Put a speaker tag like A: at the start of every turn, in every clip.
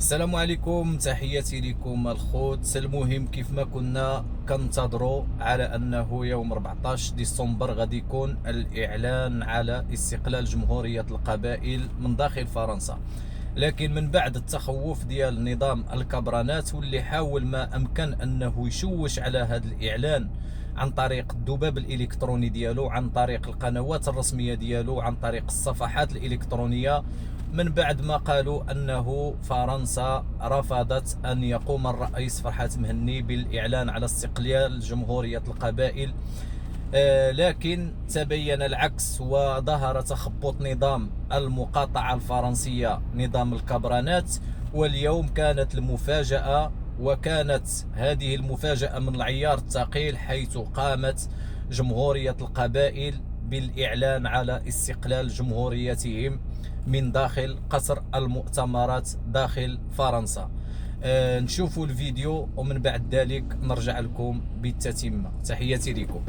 A: السلام عليكم، تحياتي لكم الخوت. المهم كيف ما كنا كنتظروا على انه يوم 14 ديسمبر غادي يكون الاعلان على استقلال جمهورية القبائل من داخل فرنسا، لكن من بعد التخوف ديال نظام الكبرانات واللي حاول ما امكن انه يشوش على هذا الاعلان عن طريق الذباب الالكتروني ديالو، عن طريق القنوات الرسميه ديالو، عن طريق الصفحات الالكترونيه، من بعد ما قالوا انه فرنسا رفضت ان يقوم الرئيس فرحات مهني بالاعلان على استقلال جمهوريه القبائل. لكن تبين العكس وظهر تخبط نظام المقاطعة الفرنسية، نظام الكبرانات. واليوم كانت المفاجأة، وكانت هذه المفاجأة من العيار الثقيل، حيث قامت جمهورية القبائل بالإعلان على استقلال جمهوريتهم من داخل قصر المؤتمرات داخل فرنسا. نشوفوا الفيديو ومن بعد ذلك نرجع لكم بالتتمة. تحياتي لكم.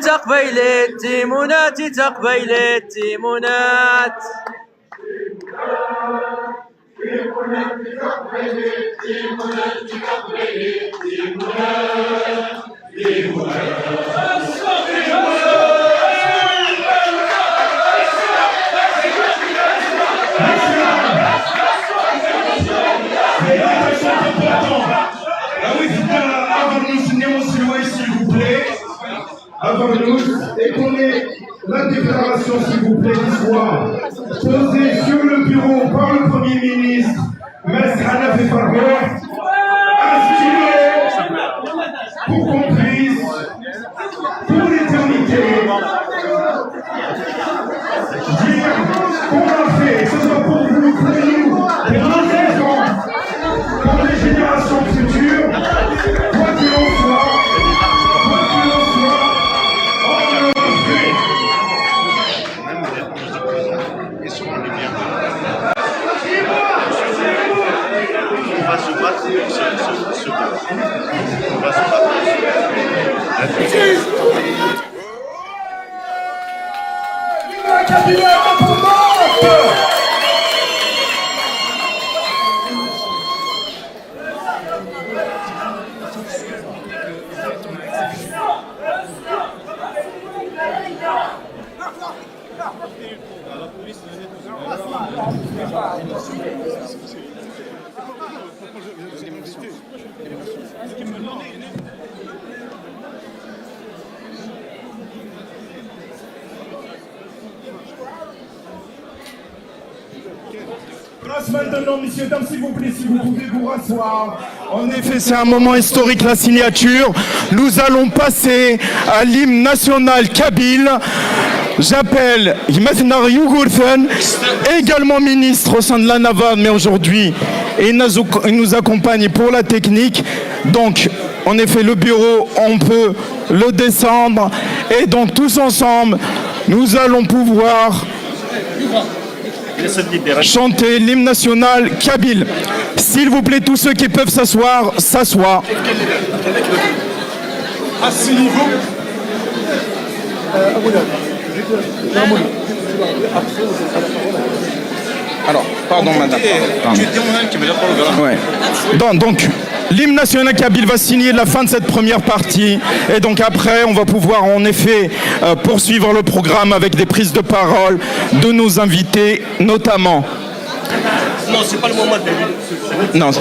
B: تقبيلت تيمونات تقبيلت تيمونات
C: avant nous et qu'on ait la déclaration, s'il vous plaît, qui soit posée sur le bureau par le Premier ministre, M. Hanaf et Farber, inspirée pour qu'on puisse, pour l'éternité, dire qu'on a fait, que ce soit pour vous, pour nous, des grands enfants, pour les générations futures, quoi qu'il en soit. Maintenant, messieurs, dames, s'il vous plaît, si vous pouvez vous rasseoir. En effet, c'est un moment historique, la signature. Nous allons passer à l'hymne national kabyle. J'appelle Ymatnar Yugurfen, également ministre au sein de la NAVA, mais aujourd'hui, il nous accompagne pour la technique. Donc, en effet, le bureau, on peut le descendre. Et donc, tous ensemble, nous allons pouvoir chanter l'hymne national kabyle. S'il vous plaît, tous ceux qui peuvent s'asseoir, s'assoient. Asseyez-vous. Alors, pardon madame. Ouais. Donc, l'hymne national kabyle va signer la fin de cette première partie. Et donc après, on va pouvoir en effet poursuivre le programme avec des prises de parole de nos invités, notamment.
D: Non, c'est pas le moment de...
C: Non.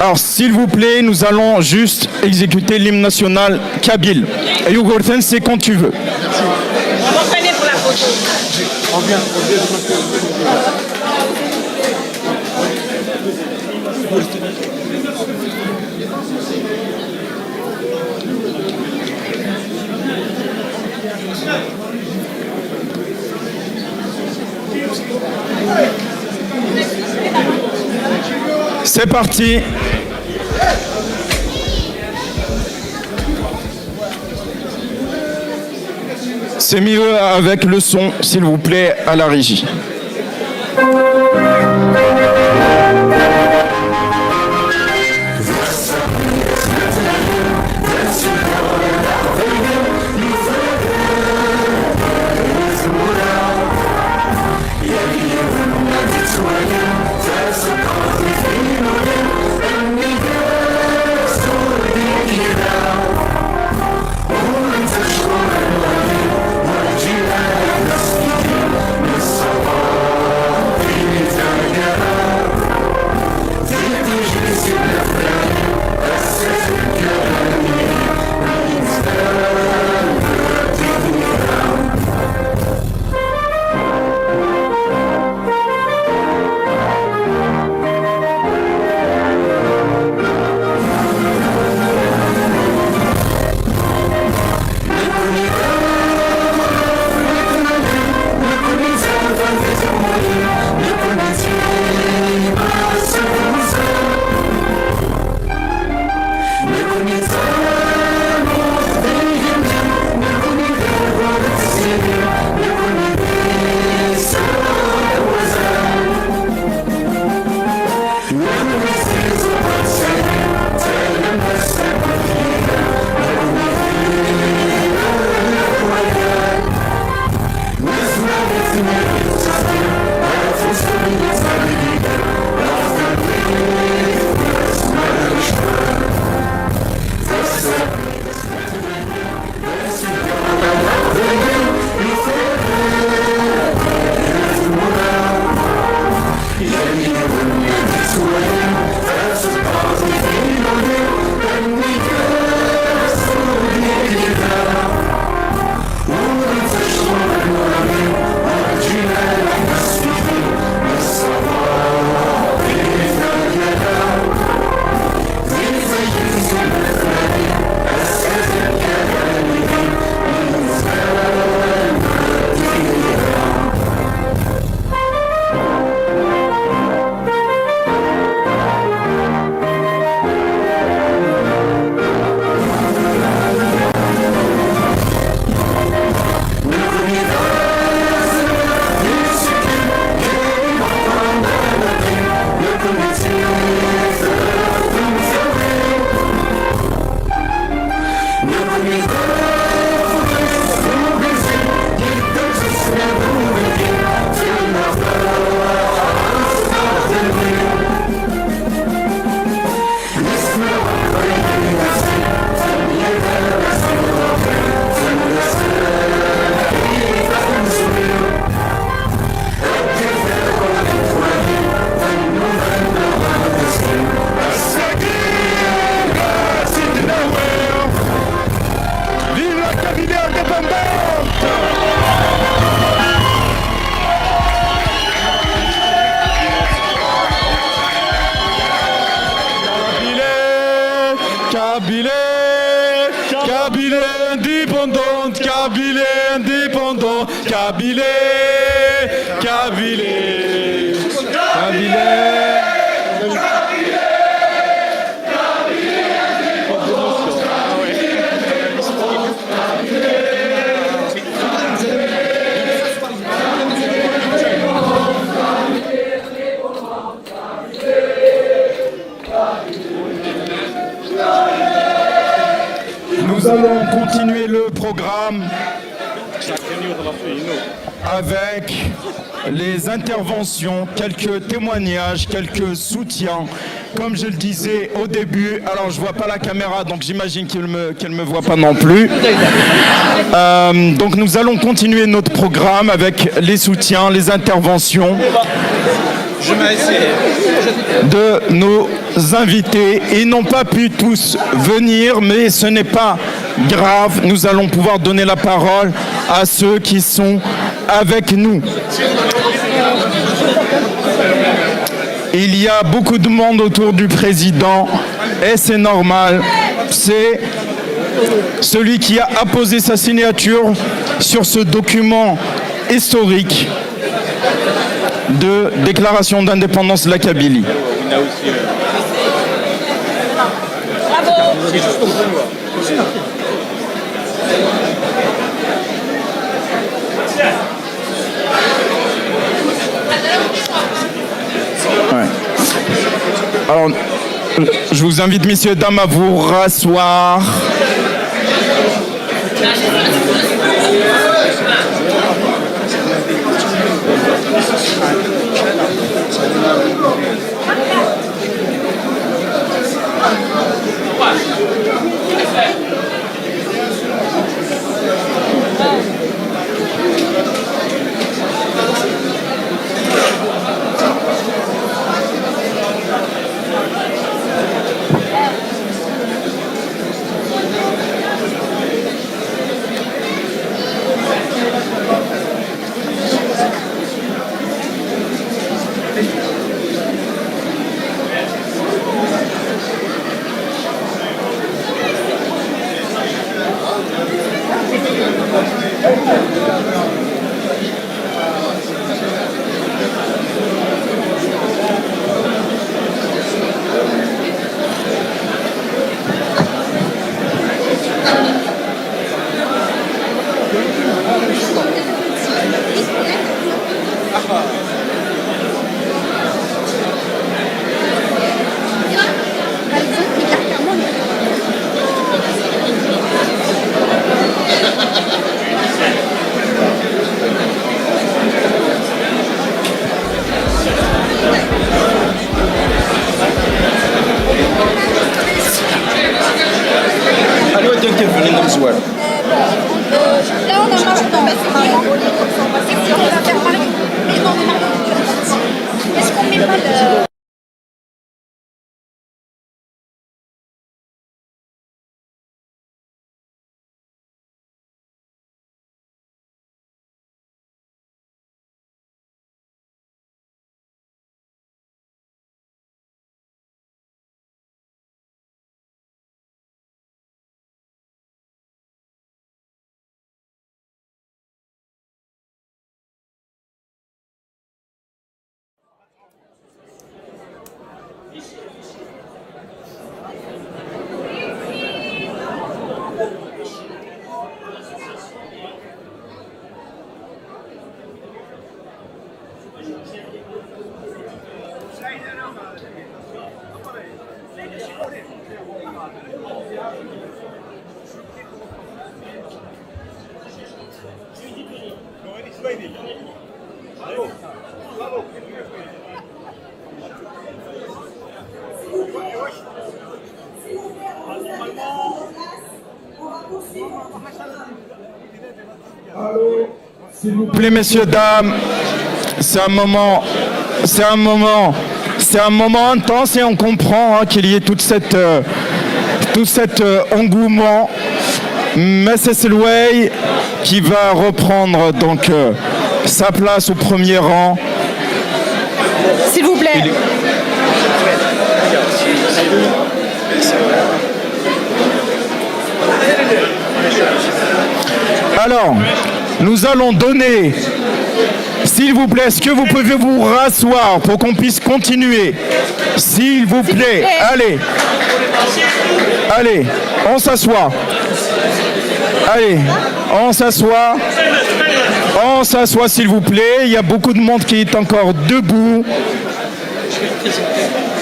C: Alors, s'il vous plaît, nous allons juste exécuter l'hymne national kabyle. Et Yugurten, c'est quand tu veux.
D: Reprenez pour la photo. On vient.
C: C'est parti. C'est mieux avec le son, s'il vous plaît, à la régie. Kabylie indépendante, Kabylie indépendant, Kabylie, Kabylie, Kabylie. Nous allons continuer le programme avec les interventions, quelques témoignages, quelques soutiens. Comme je le disais au début, alors je vois pas la caméra, donc j'imagine qu'elle me voit pas non plus. Donc nous allons continuer notre programme avec les soutiens, les interventions de nos invités. Ils n'ont pas pu tous venir, mais ce n'est pas grave. Nous allons pouvoir donner la parole à ceux qui sont avec nous. Il y a beaucoup de monde autour du président et c'est normal. C'est celui qui a apposé sa signature sur ce document historique de déclaration d'indépendance de la Kabylie. Alors, je vous invite, messieurs, dames, à vous rasseoir. S'il vous plaît, messieurs, dames, c'est un moment intense et on comprend qu'il y ait tout cet engouement. Messès Selway qui va reprendre donc sa place au premier rang.
E: S'il vous plaît.
C: Alors, nous allons donner, s'il vous plaît, est-ce que vous pouvez vous rasseoir pour qu'on puisse continuer? S'il vous plaît, allez. Allez, on s'assoit. Allez, on s'assoit. On s'assoit, s'il vous plaît. Il y a beaucoup de monde qui est encore debout.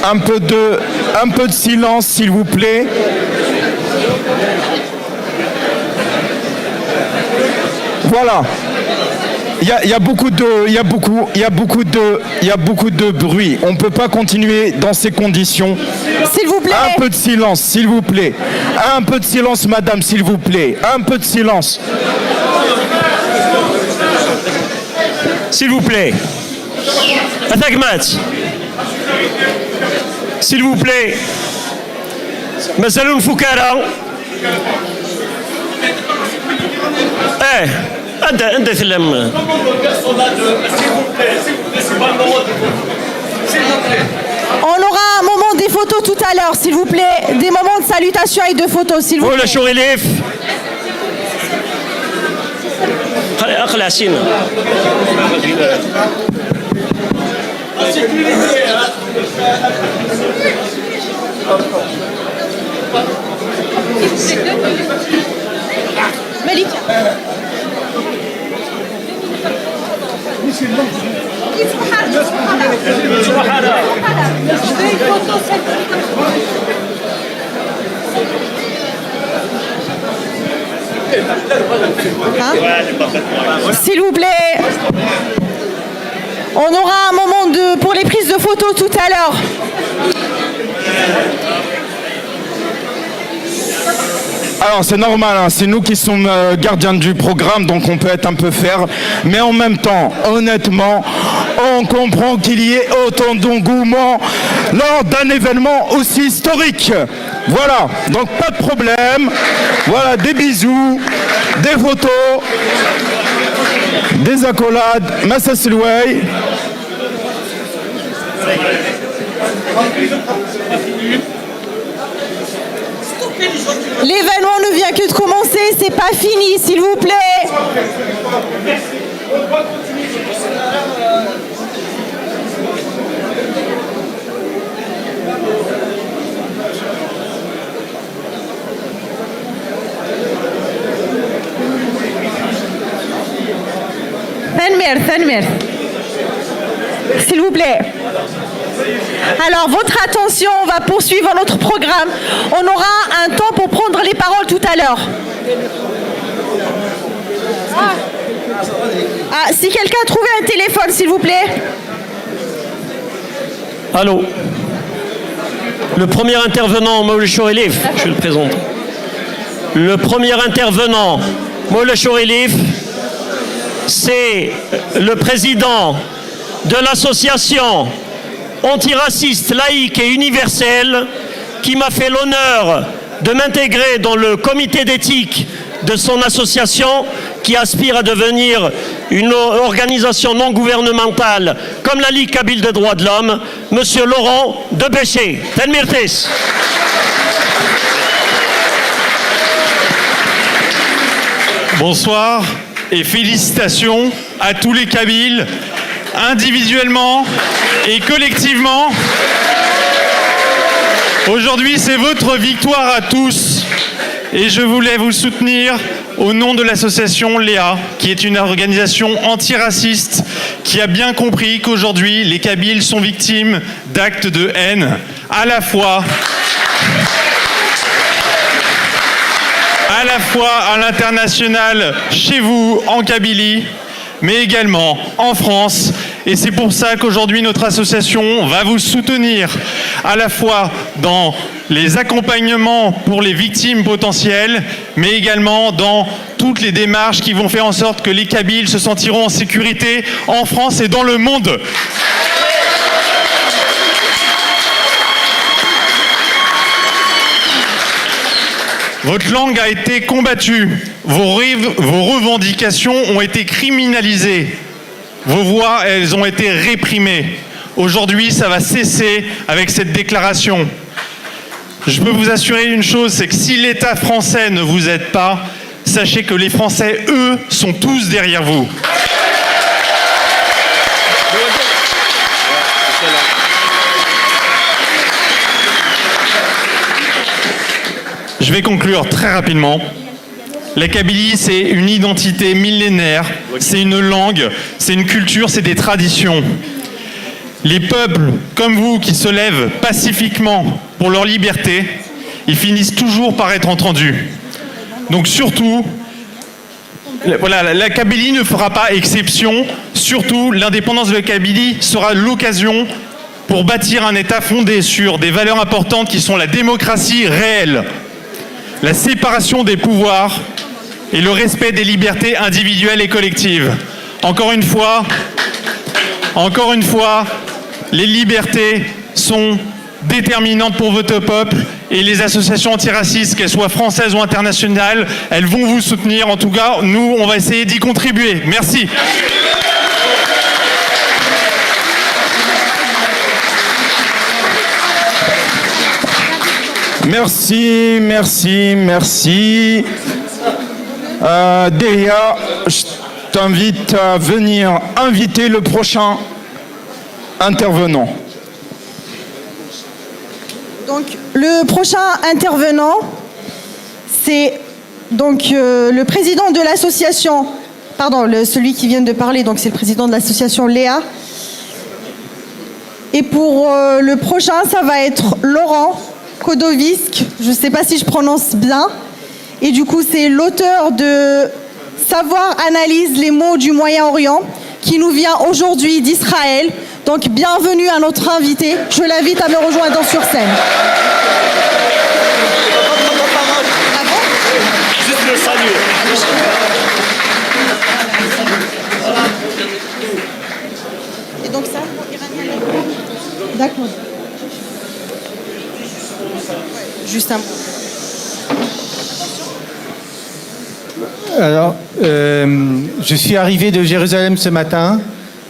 C: Un peu de silence, s'il vous plaît. Voilà. Il y a beaucoup de bruit. On ne peut pas continuer dans ces conditions.
E: S'il vous plaît.
C: Un peu de silence, s'il vous plaît. Un peu de silence, madame, s'il vous plaît. Un peu de silence.
F: S'il vous plaît. Attaque match. S'il vous plaît. Mazaloun Foukara. انت تلم.
E: On aura un moment des photos tout à l'heure, s'il vous plaît. Des moments de salutation et de photos, s'il vous plaît.
F: ولا شو غليف. اقلع سينا.
E: Malik. S'il vous plaît, on aura un moment pour les prises de photos tout à l'heure.
C: Alors c'est normal, hein, c'est nous qui sommes gardiens du programme, donc on peut être un peu ferme, mais en même temps, honnêtement, on comprend qu'il y ait autant d'engouement lors d'un événement aussi historique. Voilà, donc pas de problème, voilà, des bisous, des photos, des accolades, Massa Silway.
E: L'événement ne vient que de commencer, c'est pas fini, s'il vous plaît. Tanmer. S'il vous plaît. Alors, votre attention, on va poursuivre notre programme. On aura un temps pour prendre les paroles tout à l'heure. Si quelqu'un a trouvé un téléphone, s'il vous plaît.
F: Allô. Le premier intervenant, Moula Chourilif, je le présente. Le premier intervenant, Moula Chourilif, c'est le président de l'association antiraciste, laïque et universelle qui m'a fait l'honneur de m'intégrer dans le comité d'éthique de son association qui aspire à devenir une organisation non gouvernementale comme la Ligue Kabyle des droits de l'homme, Monsieur Laurent Debéché. Tenmirtis.
G: Bonsoir et félicitations à tous les Kabyles, individuellement et collectivement. Aujourd'hui, c'est votre victoire à tous et je voulais vous soutenir au nom de l'association Léa, qui est une organisation antiraciste qui a bien compris qu'aujourd'hui, les Kabyles sont victimes d'actes de haine, à la fois à l'international, chez vous, en Kabylie, mais également en France. Et c'est pour ça qu'aujourd'hui, notre association va vous soutenir à la fois dans les accompagnements pour les victimes potentielles, mais également dans toutes les démarches qui vont faire en sorte que les Kabyles se sentiront en sécurité en France et dans le monde. Votre langue a été combattue, vos revendications ont été criminalisées, vos voix, elles ont été réprimées. Aujourd'hui, ça va cesser avec cette déclaration. Je peux vous assurer une chose, c'est que si l'État français ne vous aide pas, sachez que les Français, eux, sont tous derrière vous. Je vais conclure très rapidement. La Kabylie, c'est une identité millénaire, c'est une langue, c'est une culture, c'est des traditions. Les peuples comme vous qui se lèvent pacifiquement pour leur liberté, ils finissent toujours par être entendus. Donc surtout, voilà, la Kabylie ne fera pas exception. Surtout, l'indépendance de la Kabylie sera l'occasion pour bâtir un État fondé sur des valeurs importantes qui sont la démocratie réelle, la séparation des pouvoirs et le respect des libertés individuelles et collectives. Encore une fois, les libertés sont déterminantes pour votre peuple et les associations antiracistes, qu'elles soient françaises ou internationales, elles vont vous soutenir. En tout cas, nous, on va essayer d'y contribuer. Merci.
C: Merci. Delia, je t'invite à venir inviter le prochain intervenant.
E: Donc, le prochain intervenant, c'est donc le président de l'association, celui qui vient de parler, donc c'est le président de l'association Léa, Et pour le prochain, ça va être Laurent Kodovisk. Je ne sais pas si je prononce bien. Et du coup, c'est l'auteur de Savoir analyse les mots du Moyen-Orient qui nous vient aujourd'hui d'Israël. Donc, bienvenue à notre invité. Je l'invite à me rejoindre sur scène.
F: Juste le salut.
E: Et donc ça, d'accord. Juste un mot.
H: Alors, je suis arrivé de Jérusalem ce matin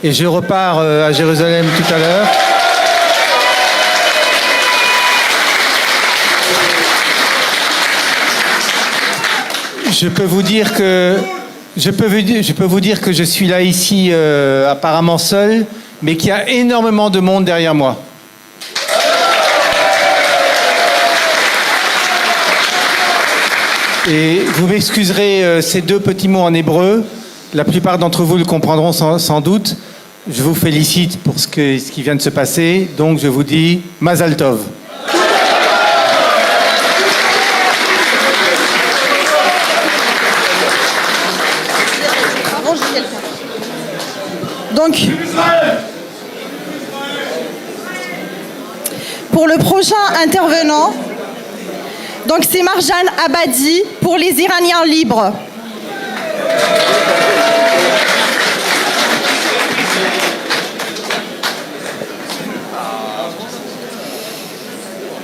H: et je repars à Jérusalem tout à l'heure. Je peux vous dire que je suis là ici apparemment seul, mais qu'il y a énormément de monde derrière moi. Et vous m'excuserez ces deux petits mots en hébreu. La plupart d'entre vous le comprendront sans doute. Je vous félicite pour ce qui vient de se passer. Donc je vous dis Mazal Tov.
E: Donc, pour le prochain intervenant, donc c'est Marjan Abadi pour les Iraniens libres.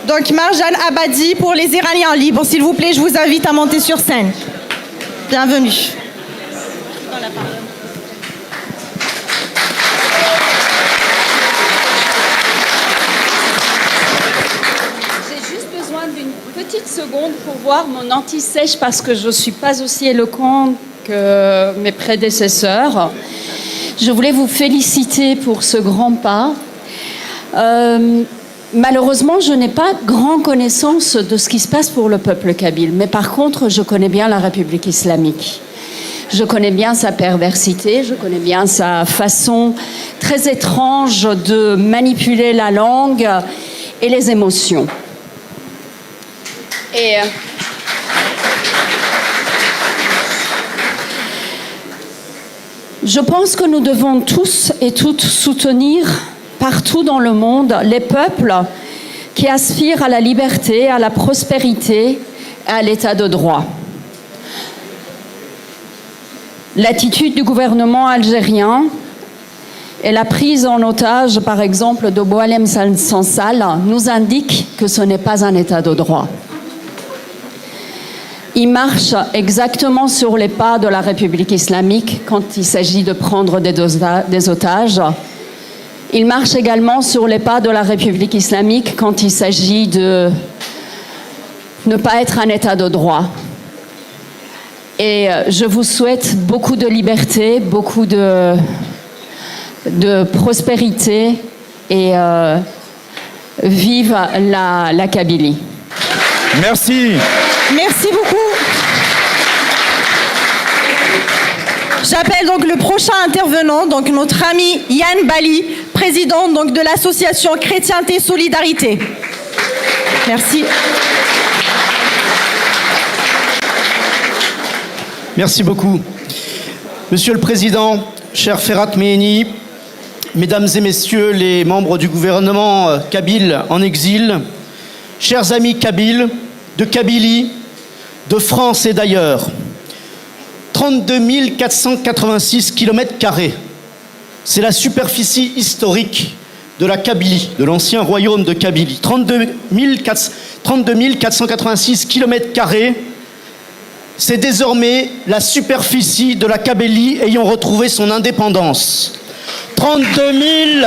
E: Donc Marjan Abadi pour les Iraniens libres. S'il vous plaît, je vous invite à monter sur scène. Bienvenue.
I: Petite seconde pour voir mon anti-sèche parce que je ne suis pas aussi éloquente que mes prédécesseurs. Je voulais vous féliciter pour ce grand pas. Malheureusement, je n'ai pas grande connaissance de ce qui se passe pour le peuple kabyle, mais par contre, je connais bien la République islamique. Je connais bien sa perversité, je connais bien sa façon très étrange de manipuler la langue et les émotions. Et je pense que nous devons tous et toutes soutenir partout dans le monde les peuples qui aspirent à la liberté, à la prospérité et à l'état de droit. L'attitude du gouvernement algérien et la prise en otage, par exemple, de Boualem Sansal nous indique que ce n'est pas un état de droit. Il marche exactement sur les pas de la République islamique quand il s'agit de prendre des otages. Il marche également sur les pas de la République islamique quand il s'agit de ne pas être un état de droit. Et je vous souhaite beaucoup de liberté, beaucoup de prospérité et vive la Kabylie.
C: Merci.
E: Merci beaucoup. J'appelle donc le prochain intervenant, donc notre ami Yann Bali, président donc de l'association Chrétienté Solidarité. Merci.
J: Merci beaucoup. Monsieur le Président, cher Ferhat Meheni, Mesdames et Messieurs les membres du gouvernement kabyle en exil, chers amis kabyles, de Kabylie, de France et d'ailleurs, 32 486 km². C'est la superficie historique de la Kabylie, de l'ancien royaume de Kabylie. 32 486 km², c'est désormais la superficie de la Kabylie ayant retrouvé son indépendance. 32 000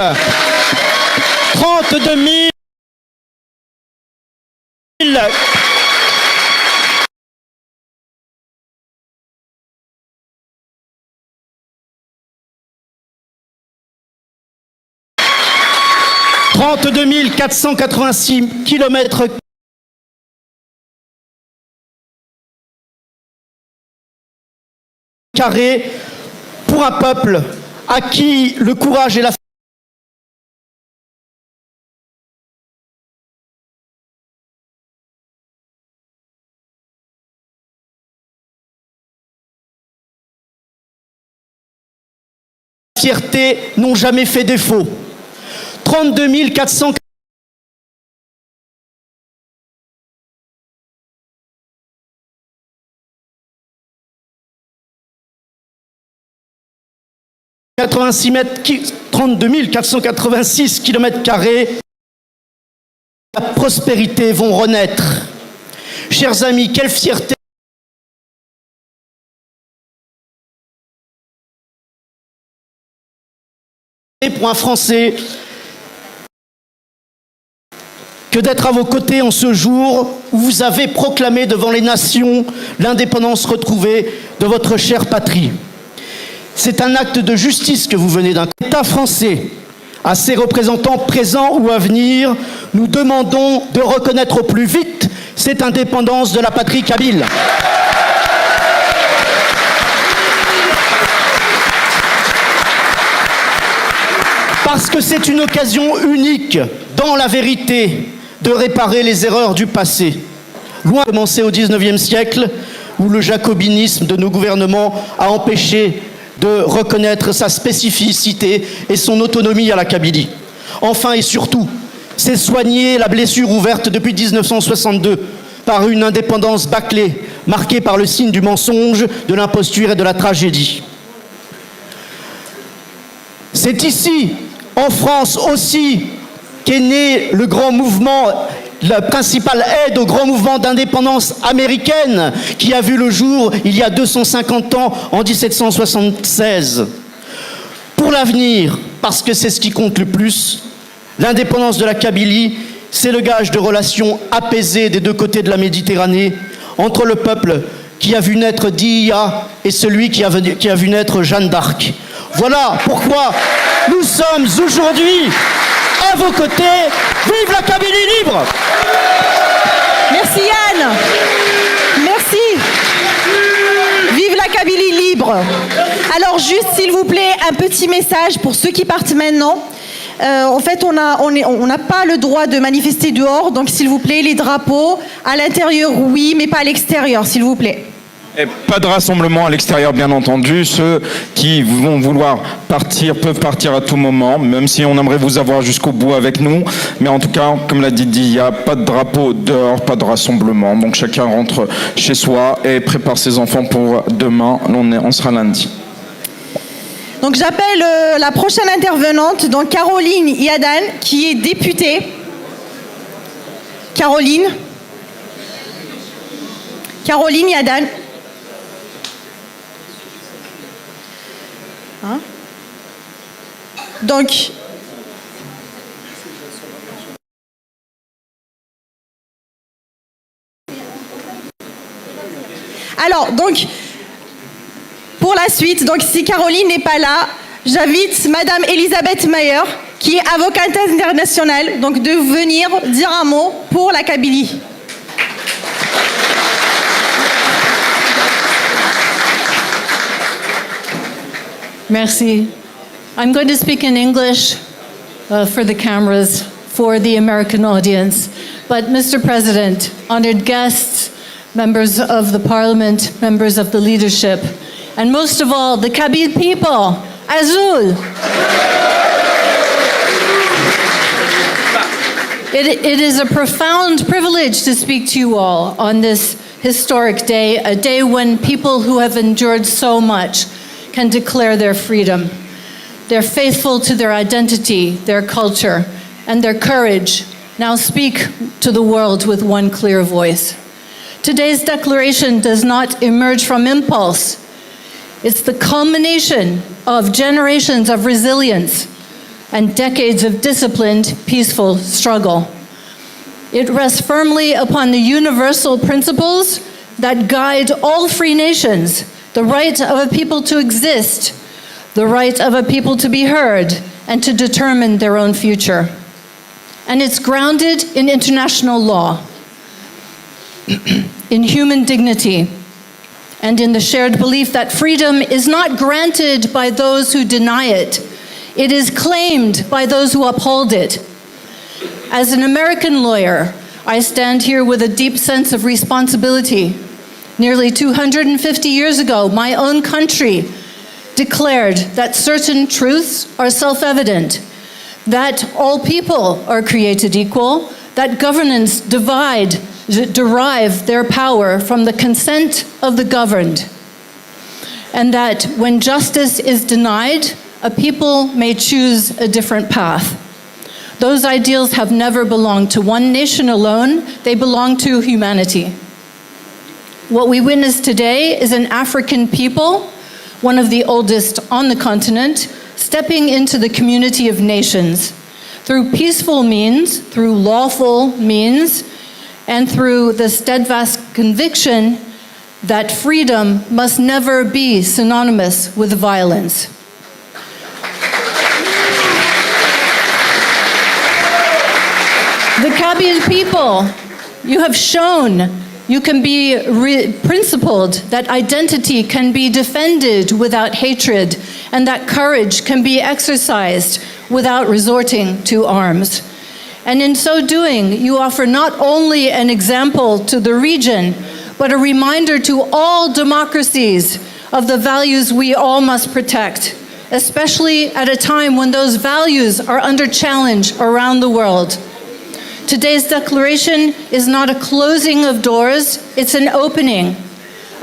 J: 32 486 km² pour un peuple à qui le courage et la fierté n'ont jamais fait défaut. 32 400 32 486 km², la prospérité vont renaître. Chers amis, quelle fierté pour un Français que d'être à vos côtés en ce jour où vous avez proclamé devant les nations l'indépendance retrouvée de votre chère patrie. C'est un acte de justice que vous venez d'un État français. À ses représentants présents ou à venir, nous demandons de reconnaître au plus vite cette indépendance de la patrie kabyle. Parce que c'est une occasion unique, dans la vérité, de réparer les erreurs du passé. Loin de commencer au XIXe siècle, où le jacobinisme de nos gouvernements a empêché de reconnaître sa spécificité et son autonomie à la Kabylie. Enfin et surtout, c'est soigner la blessure ouverte depuis 1962 par une indépendance bâclée, marquée par le signe du mensonge, de l'imposture et de la tragédie. C'est ici, en France aussi, qu'est né le grand mouvement, la principale aide au grand mouvement d'indépendance américaine qui a vu le jour il y a 250 ans, en 1776. Pour l'avenir, parce que c'est ce qui compte le plus, l'indépendance de la Kabylie, c'est le gage de relations apaisées des deux côtés de la Méditerranée, entre le peuple qui a vu naître Dia et celui qui a vu naître Jeanne d'Arc. Voilà pourquoi nous sommes aujourd'hui à vos côtés. Vive la Kabylie libre!
E: Merci Yann. Merci. Vive la Kabylie libre. Alors juste s'il vous plaît, un petit message pour ceux qui partent maintenant. En fait, on n'a pas le droit de manifester dehors, donc s'il vous plaît, les drapeaux, à l'intérieur oui, mais pas à l'extérieur, s'il vous plaît.
C: Et pas de rassemblement à l'extérieur, bien entendu. Ceux qui vont vouloir partir peuvent partir à tout moment, même si on aimerait vous avoir jusqu'au bout avec nous. Mais en tout cas, comme l'a dit, il n'y a pas de drapeau dehors, pas de rassemblement. Donc chacun rentre chez soi et prépare ses enfants pour demain. On sera lundi.
E: Donc j'appelle la prochaine intervenante, donc Caroline Yadan, qui est députée. Caroline Yadan. Hein? Donc, alors, donc, pour la suite, donc si Caroline n'est pas là, j'invite Madame Elisabeth Mayer, qui est avocate internationale, donc de venir dire un mot pour la Kabylie.
K: Merci. I'm going to speak in English for the cameras, for the American audience. But Mr. President, honored guests, members of the Parliament, members of the leadership, and most of all, the Kabyle people, Azul. It is a profound privilege to speak to you all on this historic day, a day when people who have endured so much can declare their freedom. They're faithful to their identity, their culture, and their courage now speak to the world with one clear voice. Today's declaration does not emerge from impulse. It's the culmination of generations of resilience and decades of disciplined, peaceful struggle. It rests firmly upon the universal principles that guide all free nations: the right of a people to exist, the right of a people to be heard, and to determine their own future. And it's grounded in international law, in human dignity, and in the shared belief that freedom is not granted by those who deny it. It is claimed by those who uphold it. As an American lawyer, I stand here with a deep sense of responsibility. Nearly 250 years ago, my own country declared that certain truths are self-evident, that all people are created equal, that governments derive their power from the consent of the governed, and that when justice is denied, a people may choose a different path. Those ideals have never belonged to one nation alone, they belong to humanity. What we witness today is an African people, one of the oldest on the continent, stepping into the community of nations through peaceful means, through lawful means, and through the steadfast conviction that freedom must never be synonymous with violence. The Kabyle people, you have shown you can be principled, that identity can be defended without hatred, and that courage can be exercised without resorting to arms. And in so doing, you offer not only an example to the region, but a reminder to all democracies of the values we all must protect, especially at a time when those values are under challenge around the world. Today's declaration is not a closing of doors, it's an opening,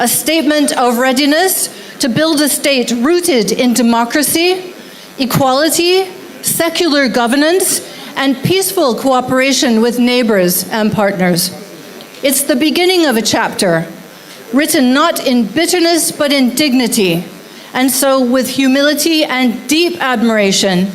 K: a statement of readiness to build a state rooted in democracy, equality, secular governance, and peaceful cooperation with neighbors and partners. It's the beginning of a chapter, written not in bitterness but in dignity. And so with humility and deep admiration,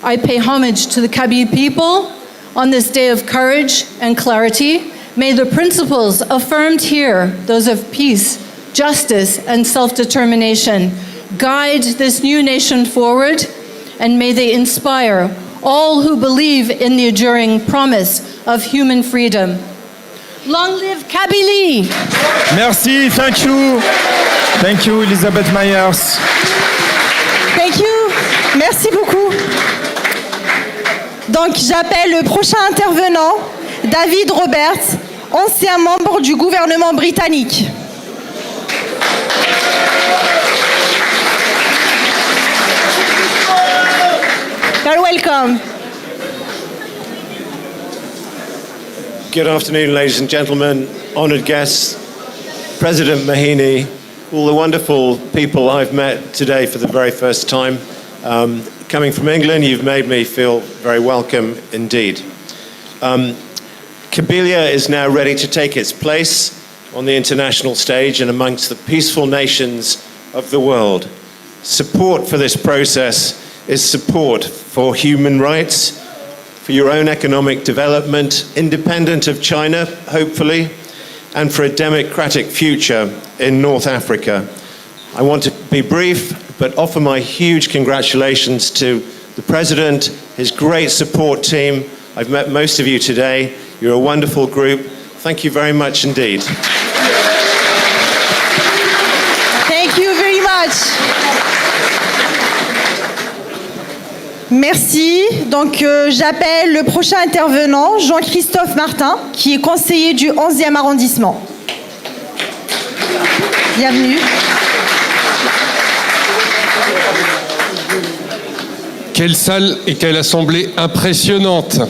K: I pay homage to the Kabyle people on this day of courage and clarity. May the principles affirmed here, those of peace, justice, and self-determination, guide this new nation forward, and may they inspire all who believe in the enduring promise of human freedom. Long live Kabylie!
C: Merci, thank you. Thank you, Elisabeth Myers.
E: Thank you. Merci beaucoup. Donc j'appelle le prochain intervenant, David Roberts, ancien membre du gouvernement britannique. You're welcome.
L: Good afternoon, ladies and gentlemen, honoured guests, President Mahini, all the wonderful people I've met today for the very first time. Coming from England, you've made me feel very welcome indeed. Kabylia is now ready to take its place on the international stage and amongst the peaceful nations of the world. Support for this process is support for human rights, for your own economic development, independent of China, hopefully, and for a democratic future in North Africa. I want to be brief, but offer my huge congratulations to the President, his great support team. I've met most of you today. You're a wonderful group. Thank you very much indeed.
E: Thank you very much. Merci. Donc j'appelle le prochain intervenant, Jean-Christophe Martin, qui est conseiller du 11e arrondissement. Bienvenue.
M: Quelle salle et quelle assemblée impressionnante!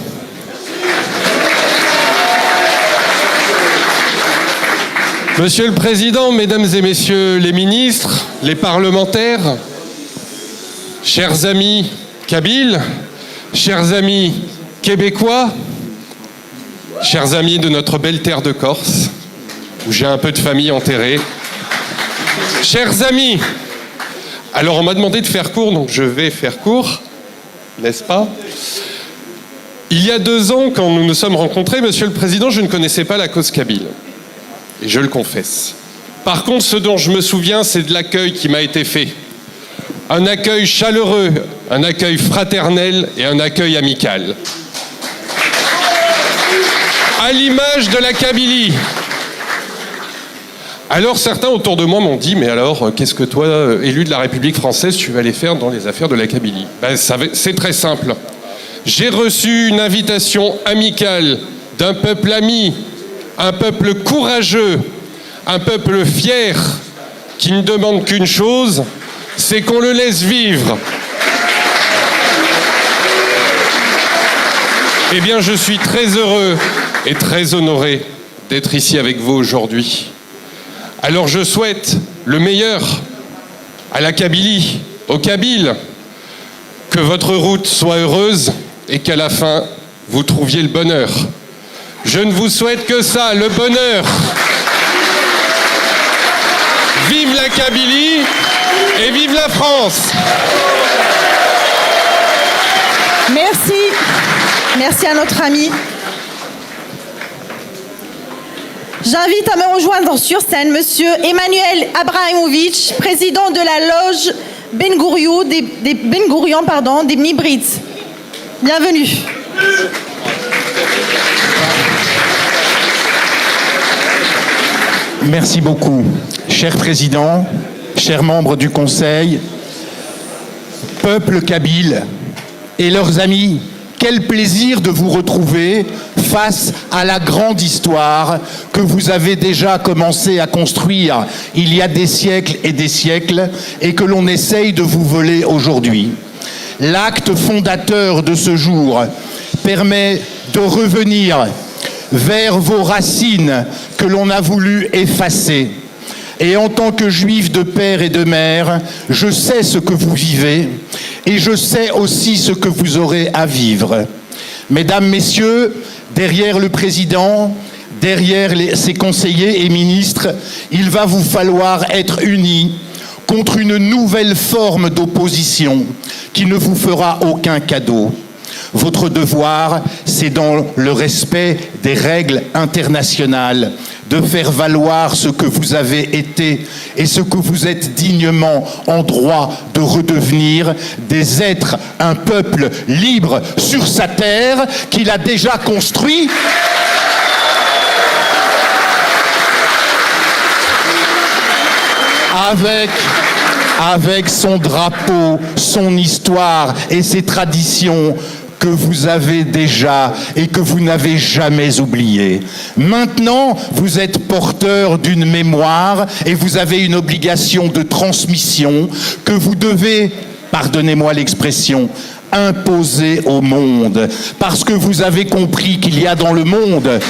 M: Monsieur le Président, Mesdames et Messieurs les ministres, les parlementaires, chers amis kabyles, chers amis québécois, chers amis de notre belle terre de Corse, où j'ai un peu de famille enterrée, chers amis, alors on m'a demandé de faire court, donc je vais faire court, n'est-ce pas? Il y a 2 ans, quand nous nous sommes rencontrés, Monsieur le Président, je ne connaissais pas la cause kabyle. Et je le confesse. Par contre, ce dont je me souviens, c'est de l'accueil qui m'a été fait. Un accueil chaleureux, un accueil fraternel et un accueil amical. À l'image de la Kabylie. Alors certains autour de moi m'ont dit, mais alors, qu'est-ce que toi, élu de la République française, tu vas aller faire dans les affaires de la Kabylie? Ben, c'est très simple. J'ai reçu une invitation amicale d'un peuple ami, un peuple courageux, un peuple fier, qui ne demande qu'une chose, c'est qu'on le laisse vivre. Eh bien, je suis très heureux et très honoré d'être ici avec vous aujourd'hui. Alors je souhaite le meilleur à la Kabylie, aux Kabyles, que votre route soit heureuse et qu'à la fin, vous trouviez le bonheur. Je ne vous souhaite que ça, le bonheur. Vive la Kabylie et vive la France.
E: Merci. Merci à notre ami. J'invite à me rejoindre sur scène Monsieur Emmanuel Abraimovic, président de la loge Ben Gourion des Mnibrides. Bienvenue.
C: Merci beaucoup. Cher Président, chers membres du Conseil, peuple kabyle et leurs amis, quel plaisir de vous retrouver face à la grande histoire que vous avez déjà commencé à construire il y a des siècles et que l'on essaye de vous voler aujourd'hui. L'acte fondateur de ce jour permet de revenir vers vos racines que l'on a voulu effacer. Et en tant que juif de père et de mère, je sais ce que vous vivez et je sais aussi ce que vous aurez à vivre. Mesdames, Messieurs, derrière le président, derrière ses conseillers et ministres, il va vous falloir être unis contre une nouvelle forme d'opposition qui ne vous fera aucun cadeau. Votre devoir, c'est dans le respect des règles internationales, de faire valoir ce que vous avez été et ce que vous êtes dignement en droit de redevenir, des êtres, un peuple libre sur sa terre qu'il a déjà construit. Avec son drapeau, son histoire et ses traditions que vous avez déjà et que vous n'avez jamais oublié. Maintenant, vous êtes porteur d'une mémoire et vous avez une obligation de transmission que vous devez, pardonnez-moi l'expression, imposer au monde. Parce que vous avez compris qu'il y a dans le monde